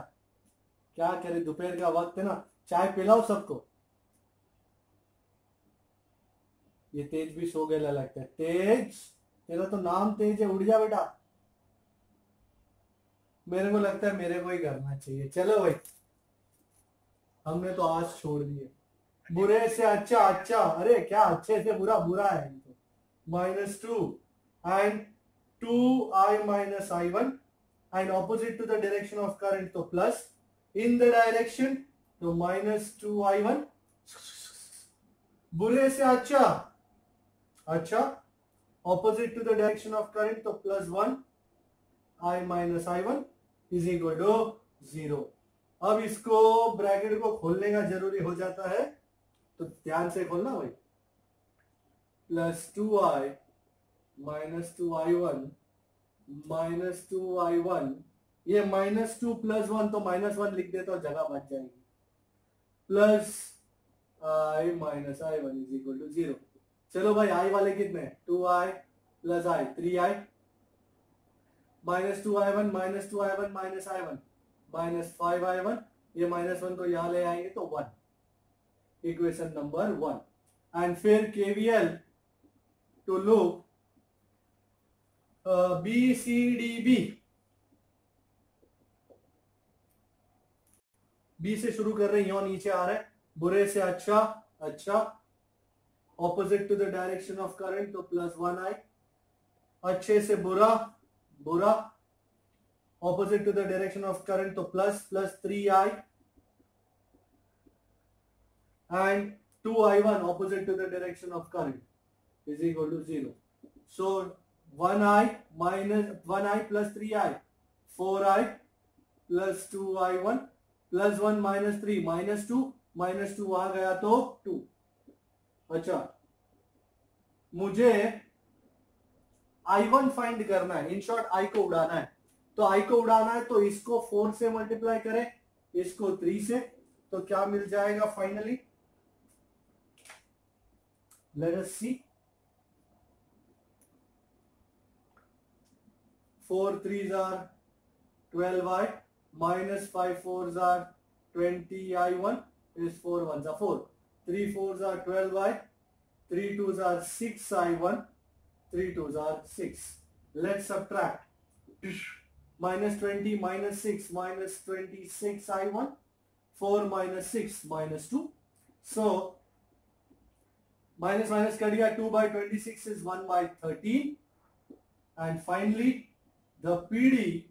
Speaker 1: क्या करे, दोपहर का वक्त है ना. चाय पिलाओ सबको. ये तेज भी सो गया लगता है. तेज, तेरा तो नाम तेज है, उड़ जा बेटा. मेरे को लगता है मेरे को ही करना चाहिए. चलो भाई, हमने तो आज छोड़ दिए। बुरे से अच्छा अच्छा, अरे क्या अच्छे से बुरा बुरा है तो -2 and 2i minus i1 and opposite to the direction of current तो plus in the direction तो -2i1 बुरे से अच्छा अच्छा opposite to the direction of current तो +1 i minus i1 is equal to 0। अब इसको ब्रैकेट को खोलने का जरूरी हो जाता है तो ध्यान से खोलना भाई। +2i minus 2i1 minus 2i1 ये -2 +1 तो -1 लिख देता हूं जगह बच जाएगी plus i minus i1 is equal to 0। चलो भाई i वाले कितने 2i plus i 3i minus 2i1 minus 2i1 minus i1 minus 5i1 ये -1 को यहां ले आएंगे तो 1 इक्वेशन नंबर 1 एंड फिर KVL to loop BCDB B से शुरू कर रहे हैं यहां नीचे आ रहा है बुरे से अच्छा अच्छा opposite to the direction of current तो +1i अच्छे से बुरा बुरा opposite to the direction of current तो +3i and 2i1 opposite to the direction of current is equal to 0। so 1i plus 3i 4i plus 2i1 plus 1 minus 3 minus 2 आ गया तो 2। अच्छा मुझे i1 फाइंड करना है, इन शॉर्ट i को उड़ाना है। तो i को उड़ाना है तो इसको 4 से मल्टीप्लाई करें, इसको 3 से, तो क्या मिल जाएगा finally, let us see. 4 3s are 12i minus 5 4s are 20i1 is 4 1s are 4, 3 4s are 12i, 3 2s are 6i1, 3 2s are 6। let's subtract minus 20 minus 6 minus 26i1, 4 minus 6 minus 2, so minus minus cut गया, 2 by 26 is 1 by 13 and finally the PD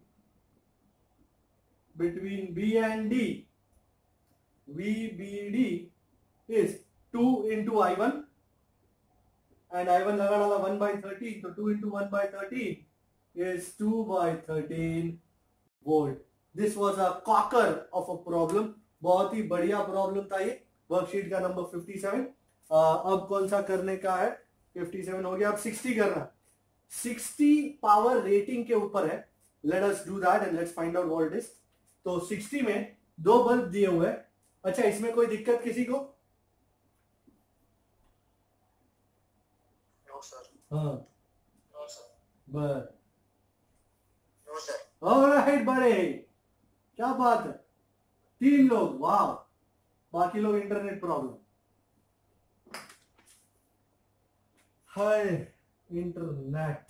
Speaker 1: between B and D, VBD is 2 into I1 and I1 लगा डाला 1 by 13, तो 2 into 1 by 13 is 2 by 13 volt। This was a cocker of a problem, बहुत ही बढ़िया problem था ये, worksheet का number 57। अब कौन सा करने का है, 57 हो गया, अब 60 करना। 60 पावर रेटिंग के ऊपर है, let us do that and let's find out what it is. तो 60 में 2 बल्ब दिए हुए हैं। अच्छा इसमें कोई दिक्कत किसी को?
Speaker 2: No sir.
Speaker 1: हाँ
Speaker 2: नो सर।
Speaker 1: बस
Speaker 2: नो सर।
Speaker 1: ऑलराइट बड़े, क्या बात है, 3 लोग, वाह, बाकी लोग इंटरनेट प्रॉब्लम। हाय इंटरनेट,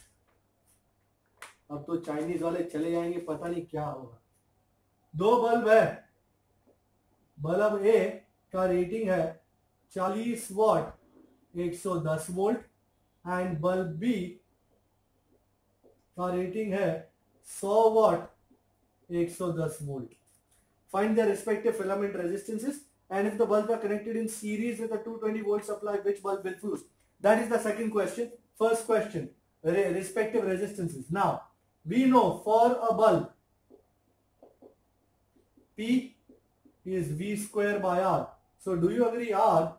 Speaker 1: अब तो चाइनीज वाले चले जाएंगे, पता नहीं क्या होगा। 2 बल्ब है, बल्ब ए का रेटिंग है 40 watt 110 volt and bulb B का रेटिंग है 100 watt 110 volt. Find the respective filament resistances and if the bulbs are connected in series with a 220 volt supply, which bulb will fuse? That is the second question. First question, respective resistances. Now we know for a bulb P is V square by R, so do you agree R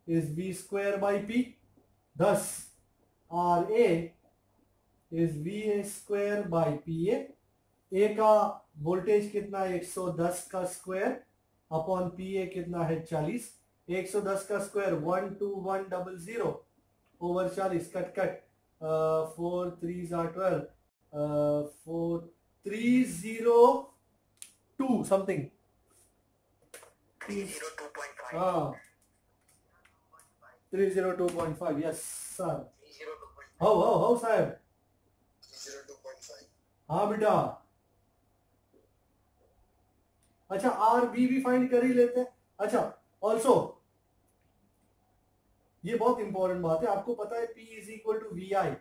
Speaker 1: is V square by P? Thus RA is VA square by PA। A का voltage कितना है 110 का square upon PA कितना है 40, 110 का square 12100 over 40, cut cut 4 3s are 12, 4 302 something
Speaker 2: 302.5।
Speaker 1: हाँ 302.5, yes sir.
Speaker 2: 302.5।
Speaker 1: How साहब,
Speaker 2: 302.5।
Speaker 1: हाँ बेटा। अच्छा आर बी भी फाइंड कर ही लेते हैं। अच्छा, ऑल्सो ये बहुत इंपॉर्टेंट बात है, आपको पता है P is equal to V I,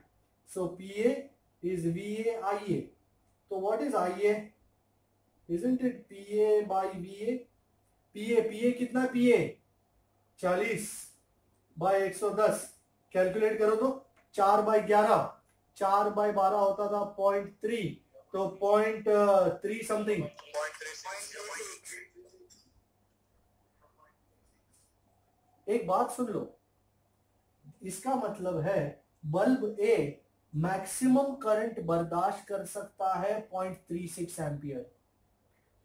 Speaker 1: so P A is V A I A. तो what is I A? Isn't it P A by V A? P A कितना है? पी ए 40 बाई 110, कैलकुलेट करो तो 4 by 11, 4 by 12 होता था 0.3, तो 0.3 something.
Speaker 2: 0.36.
Speaker 1: एक बात सुन लो, इसका मतलब है बल्ब ए मैक्सिमम करंट बर्दाश्त कर सकता है 0.36 एम्पियर.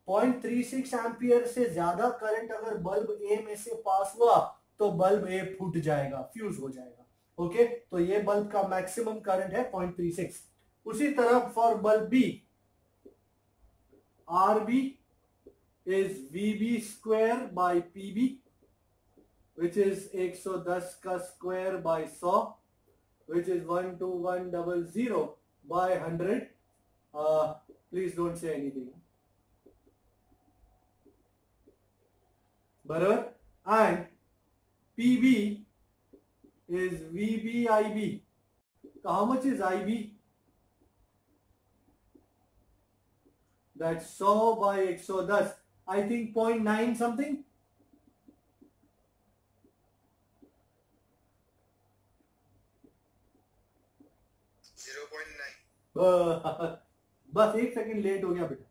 Speaker 1: 0.36 एम्पियर से ज्यादा करंट अगर बल्ब ए में से पास हुआ तो बल्ब ए फूट जाएगा, फ्यूज हो जाएगा. ओके, तो ये बल्ब का मैक्सिमम करंट है 0.36. उसी तरह for bulb B, R B is V B square by P B, which is 110 का स्क्वायर by 100, which is 12100 by 100. Please don't say anything. बराबर. And PB is VBIB. So how much is IB? That's 100 by 110. I think 0.9 something. बस 1 second late हो गया बेटा,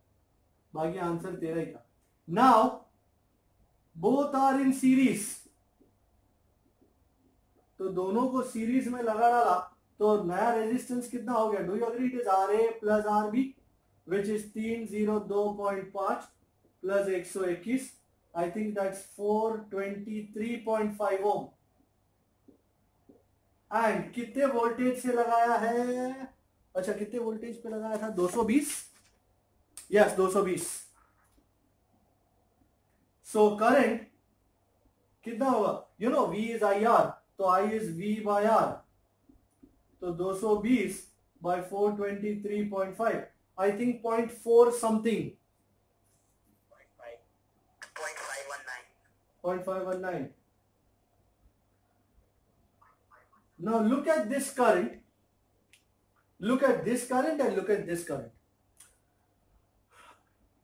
Speaker 1: बाकी answer तेरा ही था. Now both are in series, तो दोनों को सीरीज में लगा डाला तो नया रेजिस्टेंस कितना हो गया? Do you agree? It is R A plus R B which is 302.5 plus 121. I think that's 423.5 ohm. And कितने वोल्टेज से लगाया है? अच्छा, कितने वोल्टेज पे लगाया था? 220. यस, 220. सो करंट कितना होगा? You know V is I R, तो I is V by R, तो 220 by 423.5, I think 0.4 something, 0.519. Now look at this current. Look at this current and look at this current.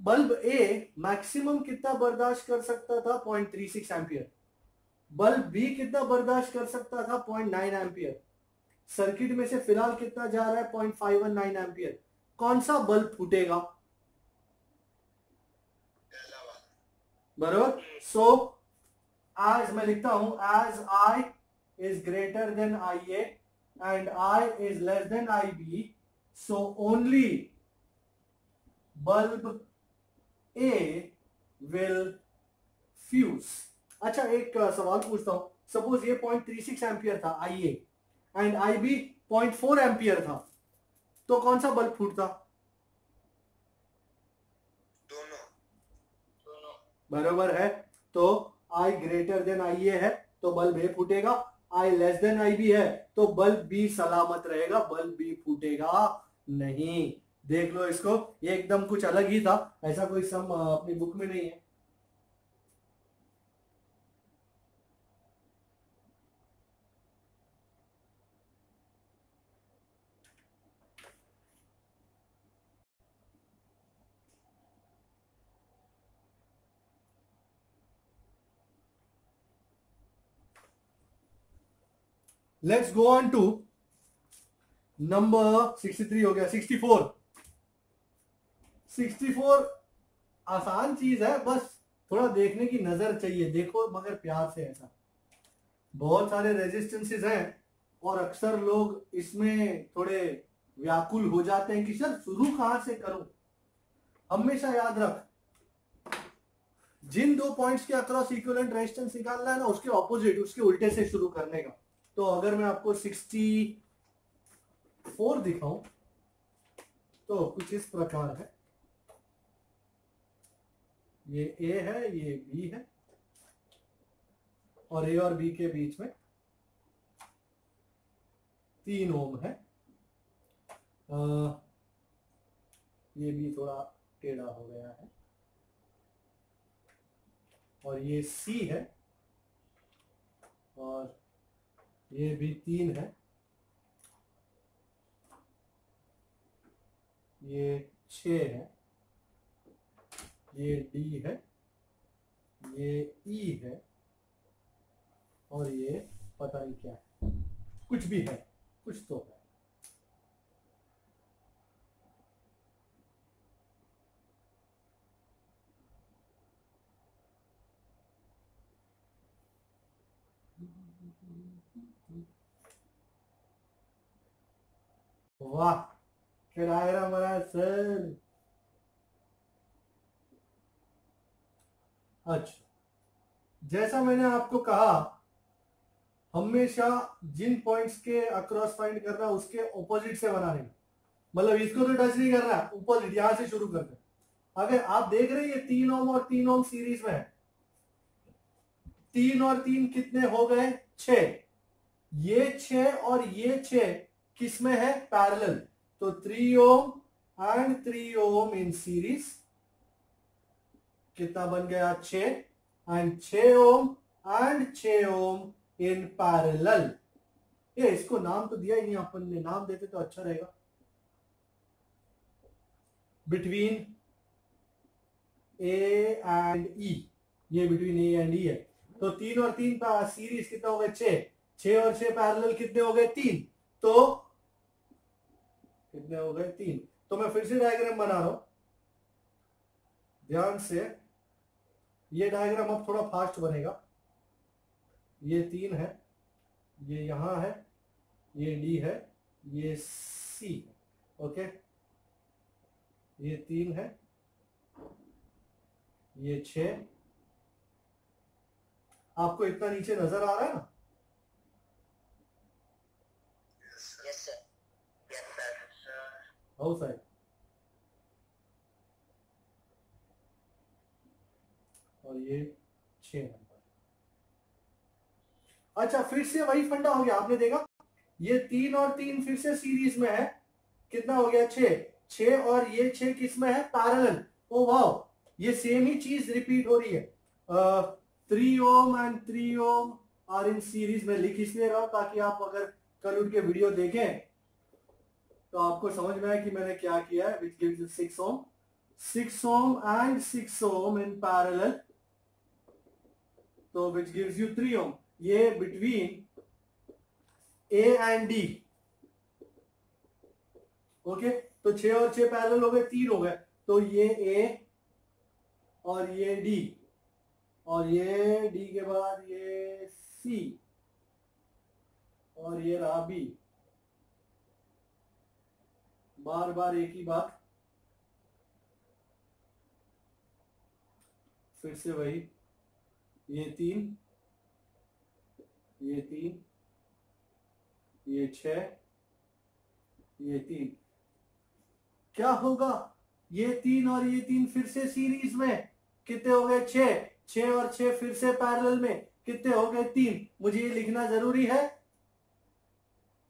Speaker 1: Bulb A maximum कितना बर्दाश्त कर सकता था? 0.36 ampere. Bulb B कितना बर्दाश्त कर सकता था? 0.9 एम्पियर. सर्किट में से फिलहाल कितना जा रहा है? 0.519 एम्पियर. कौन सा बल्ब फूटेगा? बराबर. सो आज मैं लिखता हूं, as I is greater than IA and I is less than IB, so only bulb A will fuse. अच्छा, एक सवाल पूछता हूं. सपोज ये 0.36 एम्पियर था IA एंड IB 0.4 एम्पियर था, तो कौन सा बल्ब फूटता?
Speaker 2: दोनों.
Speaker 1: बराबर है. तो I ग्रेटर देन IA है तो bulb A फूटेगा, I less than IB है तो बल्ब B सलामत रहेगा, बल्ब B फूटेगा नहीं. देख लो इसको, ये एकदम कुछ अलग ही था, ऐसा कोई सम अपनी बुक में नहीं है. Let's go on to number 63 हो गया. 64 आसान चीज है, बस थोड़ा देखने की नजर चाहिए. देखो मगर प्यार से. ऐसा बहुत सारे रेजिस्टेंसेस हैं और अक्सर लोग इसमें थोड़े व्याकुल हो जाते हैं कि सर शुरू कहां से करूं. हमेशा याद रख, जिन 2 पॉइंट्स के अक्रॉस इक्विवेलेंट रेजिस्टेंस निकालना है ना, उसके ऑपोजिट, उसके उल्टे से शुरू करने का. तो अगर मैं आपको 64 दिखाऊं तो कुछ इस प्रकार है. ये A है, ये B है, और A और B के बीच में 3 ओम है. ये भी थोड़ा टेढ़ा हो गया है, और ये C है, और ये भी 3 है, ये 6 है, ये D है, ये E है, और ये पता नहीं क्या है, कुछ भी है, कुछ तो है। वाह, क्या डायग्राम हमारा सर। अच्छा, जैसा मैंने आपको कहा, हमेशा जिन पॉइंट्स के अक्रॉस फाइंड करना उसके ऑपोजिट से बनाने का, मतलब इसको तो टच नहीं करना, ऑपोजिट यहां से शुरू करते हैं। अगर आप देख रहे हैं ये 3 ओम और 3 ओम सीरीज में है, 3 और 3 कितने हो गए, 6। ये 6 और ये 6 किस में है, पैरेलल। तो 3 ohm and 3 Om in series कितना बन गया, 6, and 6 ohm and 6 ohm in parallel. ये इसको नाम तो दिया ही नहीं अपन ने, नाम देते तो अच्छा रहेगा। बिटवीन ए एंड ई, ये बिटवीन ए एंड ई है। तो 3 और 3 सीरीज कितना हो गए, 6, 6 और 6 पैरेलल कितने हो गए, 3। तो कितने हो गए, 3। तो मैं फिर से डायग्राम बना रहा हूं ध्यान से। ये डायग्राम अब थोड़ा फास्ट बनेगा। ये 3 है, ये यहां है, ये डी है, ये सी है, ओके। ये 3 है, ये 6। आपको इतना नीचे नजर आ रहा है ना,
Speaker 2: Yes, sir. Yes, sir.
Speaker 1: How side, और ये 6 नंबर। अच्छा, फिर से वही फंडा हो गया, आपने देखा ये 3 और 3 फिर से सीरीज में है, कितना हो गया, 6, 6 और ये 6 किस में है, पैरेलल। ओ वाह, ये सेम ही चीज रिपीट हो रही है। 3 ohm and 3 ohm are in series में लिख इसलिए रहा हूं ताकि आप अगर कल उठ के वीडियो देखें तो आपको समझ में आए कि मैंने क्या किया है। Which gives 6 ohm, 6 ohm and 6 ohm in parallel, तो विच गिव्स यू 3 ओम। ये between A and D, okay. तो 6 और 6 पैरेलल हो गए, 3 हो गए। तो ये ए और ये डी, और ये डी के बाद ये सी, और ये रहा बी। बार बार एक ही बात, फिर से वही, ये 3, ये 3, ये 6, ये 3। क्या होगा, ये 3 और ये 3 फिर से सीरीज में कितने हो गए, 6, 6 और 6 फिर से पैरेलल में कितने हो गए, 3। मुझे ये लिखना जरूरी है,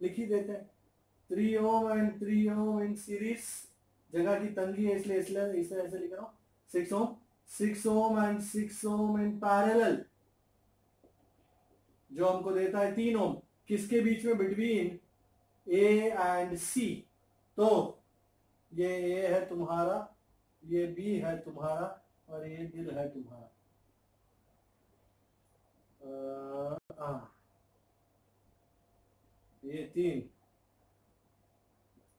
Speaker 1: लिख ही देते हैं। 3 ohm and 3 Om in series, जगह की तंगी है इसलिए इसे ऐसे लिख रहा हूं। 6 ohm, 6 ohm and 6 ohm in parallel, जो हमको देता है 3 ओम, किसके बीच में, बिटवीन ए एंड सी। तो ये ए है तुम्हारा, ये बी है तुम्हारा, और ये दिल है तुम्हारा। ये 3,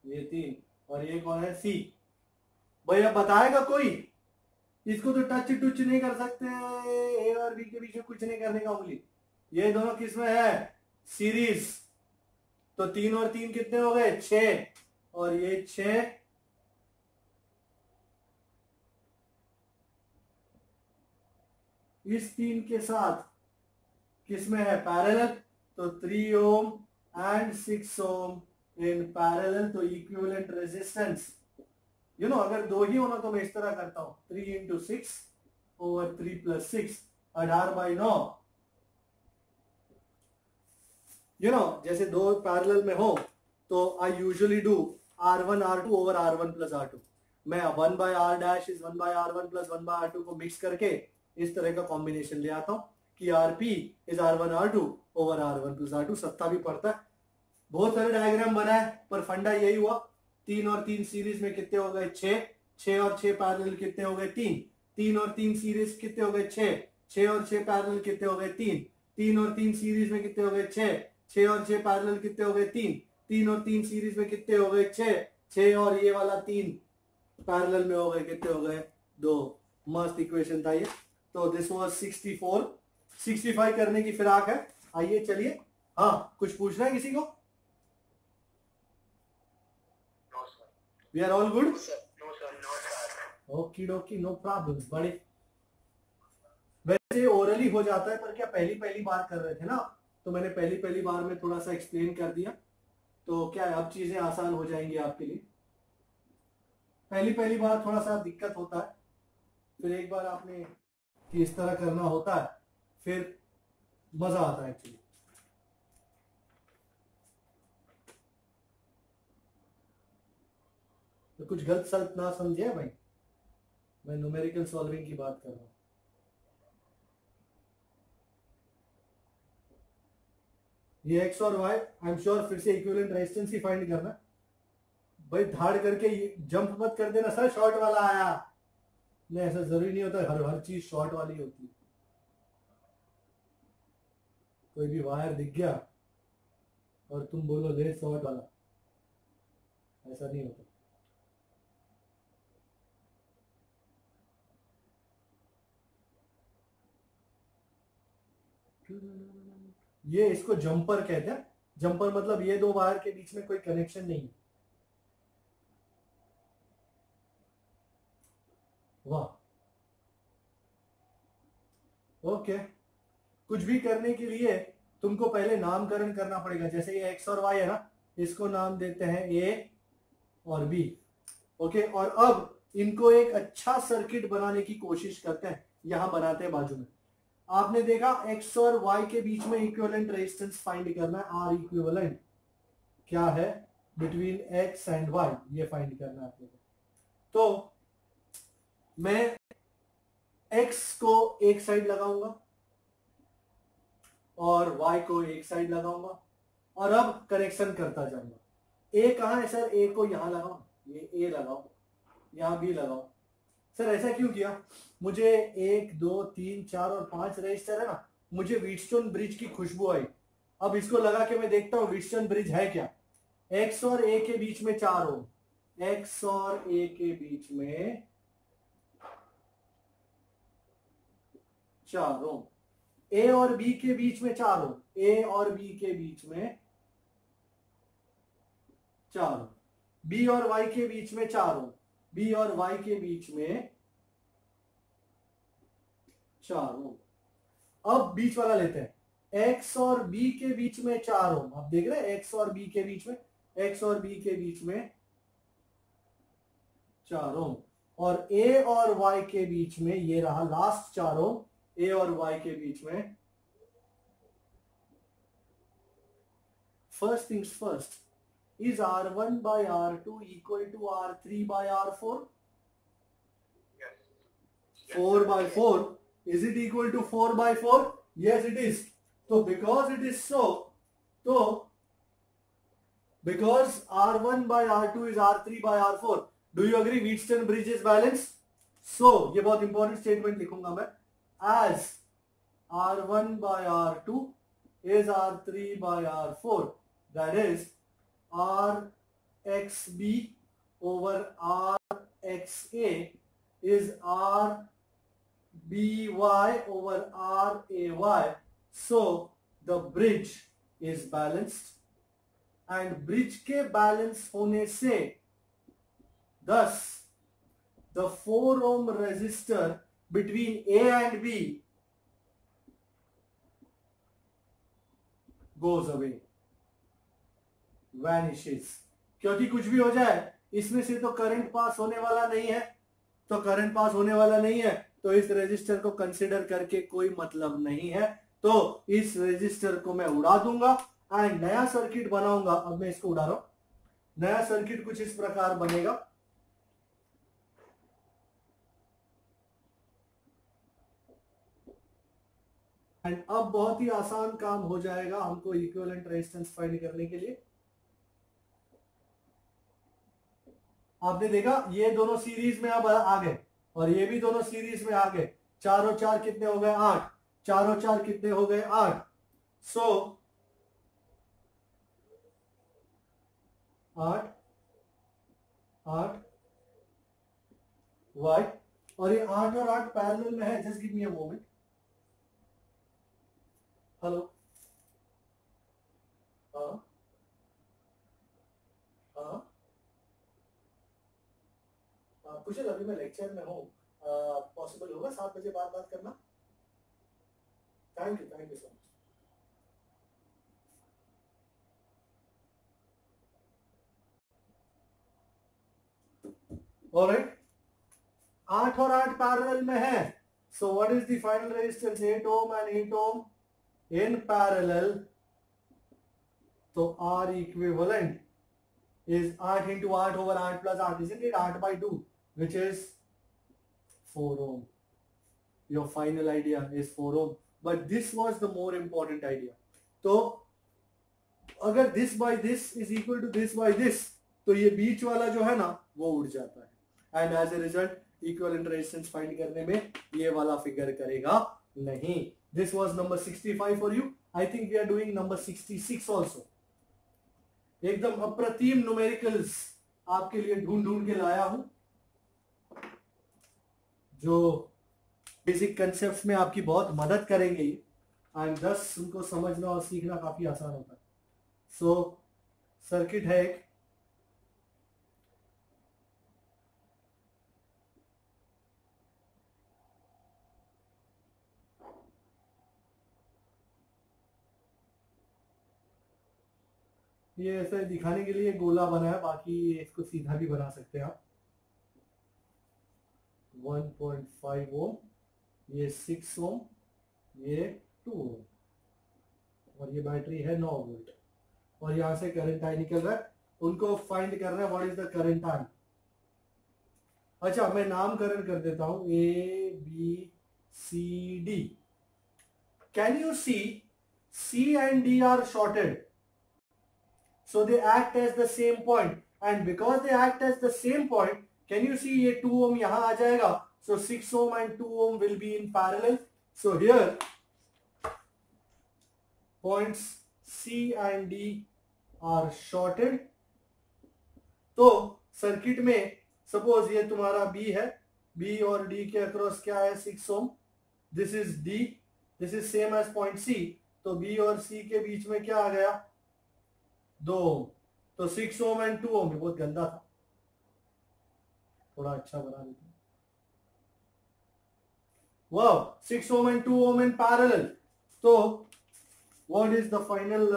Speaker 1: ये 3, और ये कौन है, सी। भैया बताएगा कोई, इसको तो टच टुच नहीं कर सकते, ए और बी के बीच में कुछ नहीं करने का उंगली। ये दोनों किस में है, सीरीज। तो 3 और 3 कितने हो गए, 6, और ये 6, इस 3 के साथ किसमें है, पैरेलल। तो 3 ohm and 6 ohm in parallel, तो इक्विवेलेंट रेजिस्टेंस, यू नो, अगर 2 ही होना तो मैं इस तरह करता हूं, 3 into 6 over 3 plus 6, 18/9। You know, जैसे 2 पैरेलल में हो तो I usually do R1 R2 over R1 plus R2। मैं 1/R' is 1/R1 plus 1/R2 को मिक्स करके इस तरह का कॉम्बिनेशन ले आता हूं कि RP is R1R2 over R1 + R2। सत्ता भी पड़ता है, बहुत सारे डायग्राम बनाए, पर फंडा यही हुआ 3 और 3 सीरीज में कितने हो गए 6, 6 और 6 पैरेलल कितने हो गए 3, 3 और 3 सीरीज कितने हो गए 6, 6 और 6 पैरेलल कितने हो गए 3, 3 और 3 सीरीज में कितने हो गए 6, 6 और 6 पैरेलल कितने हो गए 3, 3 और 3 सीरीज में कितने हो गए 6, 6 और ये वाला 3 पैरेलल में हो गए कितने हो गए 2। मस्त इक्वेशन था ये। तो दिस वाज 64। 65 करने की फिराक है। आइए चलिए, हाँ कुछ पूछना है किसी को? We are all good. Okay dokey, no problem. बड़े वैसे ओरली हो जाता है, पर क्या पहली पहली बार कर रहे थे ना, तो मैंने पहली पहली बार में थोड़ा सा एक्सप्लेन कर दिया, तो क्या है अब चीजें आसान हो जाएंगी आपके लिए। पहली पहली बार थोड़ा सा दिक्कत होता है, फिर एक बार आपने इस तरह करना होता है, फिर मजा आता है एक्चुअली। तो कुछ गलत सलत ना समझे भाई, मैं न्यूमेरिकल सॉल्विंग की बात कर रहा हूं। ये एक्स और वाई आई एम श्योर फिर से इक्विवेलेंट रेजिस्टेंस ही फाइंड करना भाई। धाड़ करके जंप मत कर देना सर शॉर्ट वाला आया, नहीं ऐसा जरूरी नहीं होता हर चीज शॉर्ट वाली होती है। कोई भी वायर दिख गया और तुम बोलो ले शॉर्ट वाला, ऐसा नहीं होता। ये इसको जंपर कहते हैं। जंपर मतलब ये दो वायर के बीच में कोई कनेक्शन नहीं है। वाह, ओके। कुछ भी करने के लिए तुमको पहले नामकरण करना पड़ेगा। जैसे ये एक्स और वाई है ना, इसको नाम देते हैं ए और बी। ओके, और अब इनको एक अच्छा सर्किट बनाने की कोशिश करते हैं। यहां बनाते हैं बाजू में। आपने देखा एक्स और वाई के बीच में इक्विवेलेंट रेजिस्टेंस फाइंड करना है। आर इक्विवेलेंट क्या है बिटवीन एक्स एंड वाई, ये फाइंड करना है आपको। तो मैं एक्स को एक साइड लगाऊंगा और y को एक साइड लगाऊंगा, और अब कनेक्शन करता जाऊंगा। ए कहां है सर? ए को यहां लगाओ, ये ए लगाओ, यहां भी लगाओ। सर ऐसा क्यों किया? मुझे 1 2 3 4 और 5 रजिस्टर है ना, मुझे व्हीटस्टोन ब्रिज की खुशबू आई। अब इसको लगा के मैं देखता हूं व्हीटस्टोन ब्रिज है क्या। एक्स और ए के बीच में 4 ओम, एक्स और ए के बीच में 4 ओम, ए और बी के बीच में 4 ओम, ए और बी के बीच में 4 ओम, बी और वाई के बीच में 4 ओम, बी और वाई के बीच में 4 ओम। अब बीच वाला लेते हैं, एक्स और बी के बीच में 4 ओम। आप देख रहे हैं एक्स और बी के बीच में, एक्स और बी के बीच में 4 ओम, और ए और वाई के बीच में ये रहा लास्ट 4 ओम, ए और वाई के बीच में। First things first, is R1 by R2 equal to R3 by R4?
Speaker 2: Yes.
Speaker 1: 4 by 4. Is it equal to 4 by 4? Yes, it is. So because it is so, because R1 by R2 is R3 by R4, do you agree Wheatstone bridge is balanced? So ये बहुत important statement लिखूंगा मैं, as R1 by R2 is R3 by R4, that is RXB over RXA is RBY over RAY. So the bridge is balanced, and bridge के balance होने से thus the 4 ohm resistor between A and B goes away, vanishes। क्योंकि कुछ भी हो जाए इसमें से तो करंट पास होने वाला नहीं है, तो करंट पास होने वाला नहीं है, तो इस रेजिस्टर को कंसीडर करके कोई मतलब नहीं है। तो इस रेजिस्टर को मैं उड़ा दूंगा एंड नया सर्किट बनाऊंगा। अब मैं इसको उड़ा रहा हूं। नया सर्किट कुछ इस प्रकार बनेगा। एंड अब बहुत ही आसान काम हो जाएगा हमको इक्विवेलेंट रेजिस्टेंस फाइंड करने के लिए। आपने देखा ये दोनों सीरीज में अब आ गए और ये भी दोनों सीरीज में आ गए। 4 और 4 कितने हो गए 8, 4 और 4 कितने हो गए 8। सो 8 8 वाई, और ये 8 और 8 पैरेलल में है। Just give me a moment. Hello, हाँ हाँ कुशल, अभी मैं लेक्चर में हूँ, पॉसिबल होगा 7 बजे बाद बात करना? Thank you so much. Alright, 8 और 8 पैरेलल में है। So what is the final resistance? 8 ohm and 8 ohm in parallel. तो R equivalent is 8 into 8 over 8 plus 8, isn't it? 8 by 2, which is 4 ohm. Your final idea is 4 ohm, but this was the more important idea. तो अगर this by this is equal to this by this, तो ये बीच वाला जो है ना वो उड़ जाता है, and as a result equivalent resistance find करने में ये वाला फिगर करेगा नहीं. This was number 65 for you. I think we are doing number 66 also. एकदम अप्रतिम न्यूमेरिकल्स आपके लिए ढूंढ के लाया हूं, जो बेसिक कंसेप्ट्स में आपकी बहुत मदद करेंगे एंड थस उनको समझना और सीखना काफी आसान होता है. सो सर्किट है एक, ये ऐसे दिखाने के लिए गोला बना है, बाकी इसको सीधा भी बना सकते हैं आप. 1.5 ओम, ये 6 ओम, ये 2 ओम, और ये बैटरी है 9 वोल्ट, और यहां से करंट आई निकल रहा है. उनको फाइंड करना है what is the current I. अच्छा, मैं नामकरण कर देता हूं, A B C D. Can you see C and D are shorted, so they act as the same point, and because they act as the same point, can you see ये 2 ohm यहां आ जाएगा, so 6 ohm and 2 ohm will be in parallel. So here points C and D are shorted. तो circuit में suppose ये तुम्हारा B है, B और D के अक्रॉस क्या है 6 ohm, this is D, this is same as point C, तो B और C के बीच में क्या आ गया 2 ओम. तो 6 ओम एंड 2 ओम, बहुत गंदा था, थोड़ा अच्छा बना देते हैं. वाह, 6 ohm and 2 ohm in parallel. तो what is the final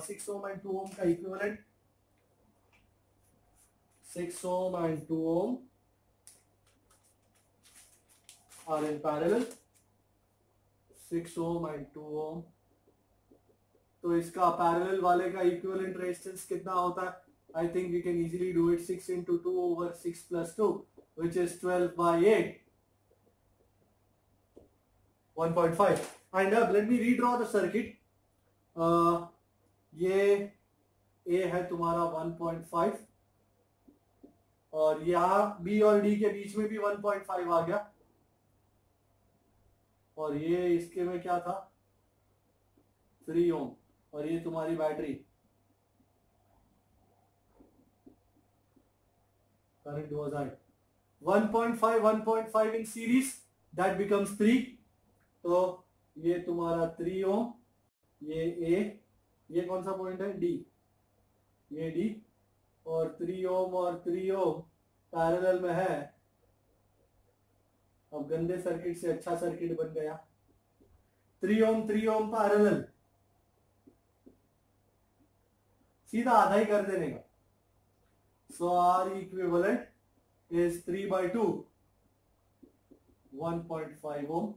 Speaker 1: 6 ohm and 2 ohm का equivalent? 6 ohm and 2 ohm are in parallel. 6 ohm and 2 ohm. तो इसका पैरेलल वाले का इक्विवेलेंट रेजिस्टेंस कितना होता है? I think we can easily do it. 6 into 2 over 6 plus 2, which is 12 by 8. 1.5. And let me redraw the circuit. ये A है तुम्हारा 1.5, और यहाँ B और D के बीच में भी 1.5 आ गया, और ये इसके में क्या था 3 ओम, और ये तुम्हारी battery. Current was I 1.5 in series, that becomes 3. तो ये तुम्हारा 3 ओम, ये A, ये कौन सा पॉइंट है D, ये D, और 3 ओम और 3 ओम पैरेलल में है. अब गंदे सर्किट से अच्छा सर्किट बन गया. 3 ओम पैरेलल, सीधा आधा ही कर देने का. So R equivalent is 3 by 2, 1.5 ohm.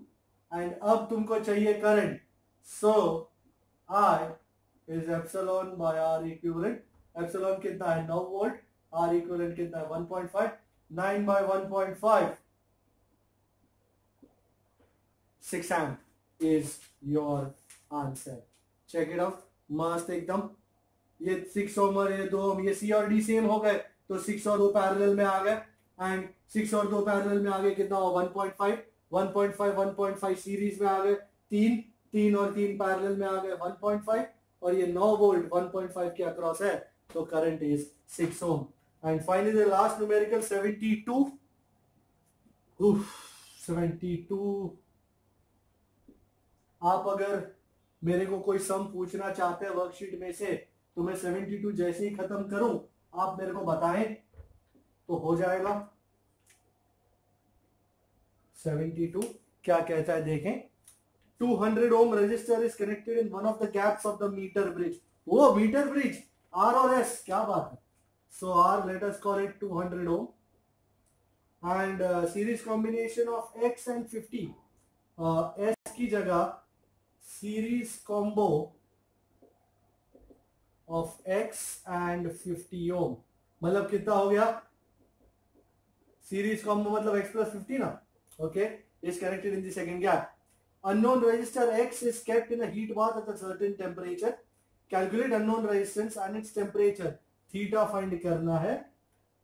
Speaker 1: And अब तुमको चाहिए current, so I is epsilon by R equivalent. Epsilon कितना है 9 वोल्ट, R इक्विवेलेंट कितना है 1.5, 9 by 1.5, 6 amp. Is your answer. Check it out. मस्त एकदम. ये 6 ओम और ये 2 ओम, ये सी और डी सेम हो गए तो 6 और 2 पैरेलल में आ गए. एंड 6 और 2 पैरेलल में आ गए कितना हो 1.5 1.5 1.5 सीरीज में आ गए. 3 और 3 पैरेलल में आ गए 1.5 और ये 9 वोल्ट 1.5 के अक्रॉस है तो current is 6 ohm. And finally the last numerical 72. 72. आप अगर मेरे को कोई सम पूछना चाहते हैं वर्कशीट में से तो मैं 72 जैसे ही खत्म करूं आप मेरे को बताएं तो हो जाएगा. 72 क्या कहता है देखें. 200 ohm resistor is connected in one of the gaps of the meter bridge. वो मीटर ब्रिज R और S, क्या बात है. So R, let us call it 200 ohm and series combination of X and 50. S की जगह series combo of X and 50 ohm. मतलब कितना हो गया. सीरीज कॉम्बो मतलब X plus 50 ना. Okay, is connected in the second gap. Unknown resistor X is kept in a heat bath at a certain temperature. Calculate unknown resistance and its temperature. Theta find करना है.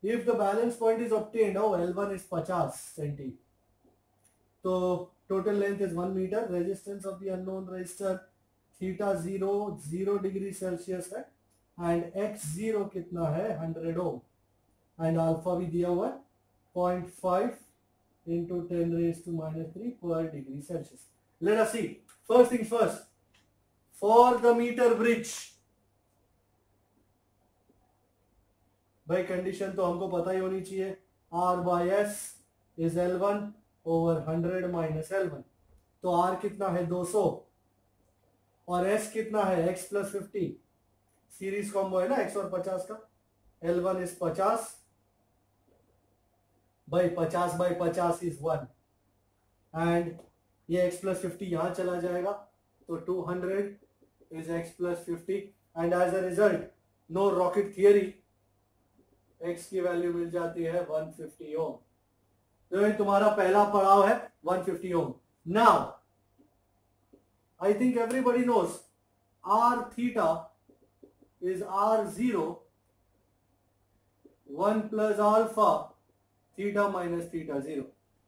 Speaker 1: If the balance point is obtained, L1 is 50 cm. तो total length is 1 meter. Resistance of the unknown resistor theta 0 degree Celsius है. And X0 कितना है 100 ohm. And alpha भी दिया हुआ है 0.5 into 10 raised to minus 3 per degree Celsius. Let us see. First things first. For the meter bridge. भाई condition तो हमको पता ही होनी चाहिए. R by S is L1 over 100 minus L1. तो R कितना है 200 और S कितना है X plus 50. सीरीज कॉम्बो है ना X और 50 का. L1 is 50 भाई 50 by 50 is 1 and ये x plus 50 यहाँ चला जाएगा तो 200 is x plus 50 and as a result no rocket theory x की वैल्यू मिल जाती है 150 ओम. तो ये तुम्हारा पहला पड़ाव है 150 ओम. Now I think everybody knows r theta is r0 1 plus alpha theta minus theta 0.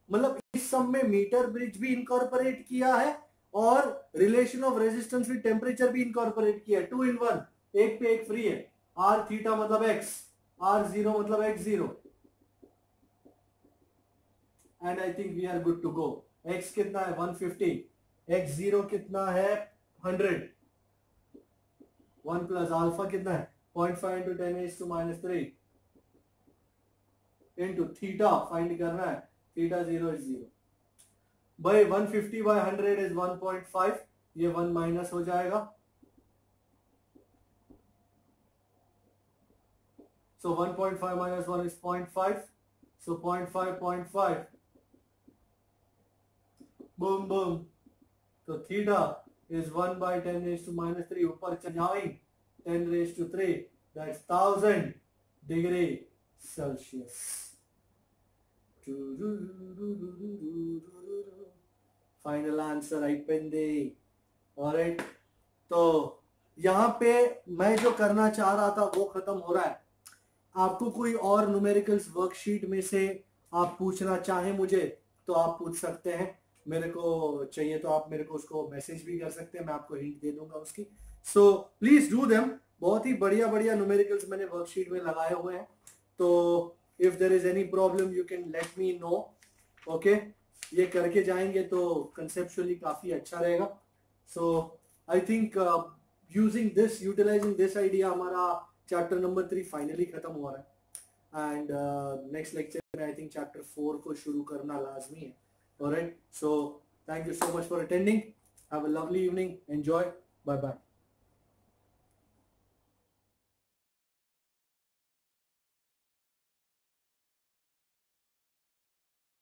Speaker 1: मतलब इस सब में मीटर ब्रिज भी इनकॉर्पोरेट किया है और relation of resistance with temperature भी इनकॉर्पोरेट किया है. 2 in 1. एक पे एक फ्री है. आर थीटा मतलब x, r0 मतलब x0 and I think we are good to go. x कितना है 150. x0 कितना है 100. 1 प्लस अल्फा कितना है 0.5 into 10 raised to minus 3 into theta find करना है. Theta 0 is 0. भाई 150 by 100 is 1.5. ये 1 माइनस हो जाएगा. So 1.5 minus 1 is 0.5. So 0.5. Boom boom. तो theta is 1 by 10 raised to minus 3. ऊपर चढ़ाएं 10 raised to 3. That's 1000 degree Celsius. Final answer आइपेंदे. ऑलराइट, तो यहाँ पे मैं जो करना चाह रहा था वो खत्म हो रहा है. आपको कोई और न्यूमेरिकल्स वर्कशीट में से आप पूछना चाहें मुझे तो आप पूछ सकते हैं. मेरे को चाहिए तो आप मेरे को उसको मैसेज भी कर सकते हैं, मैं आपको हिंट दे दूंगा उसकी. So please do them. बहुत ही बढ़िया बढ़िया न्यूमेरिकल्स मैंने वर्कशीट में लगाए हुए हैं. तो if there is any problem you can let me know. okay, ये करके जाएंगे तो conceptually काफी अच्छा रहेगा. So I think utilizing this idea हमारा chapter number 3 finally खत्म हो रहा है and next lecture में I think chapter 4 को शुरू करना लाजमी है. alright, so thank you so much for attending. Have a lovely evening. Enjoy. Bye bye.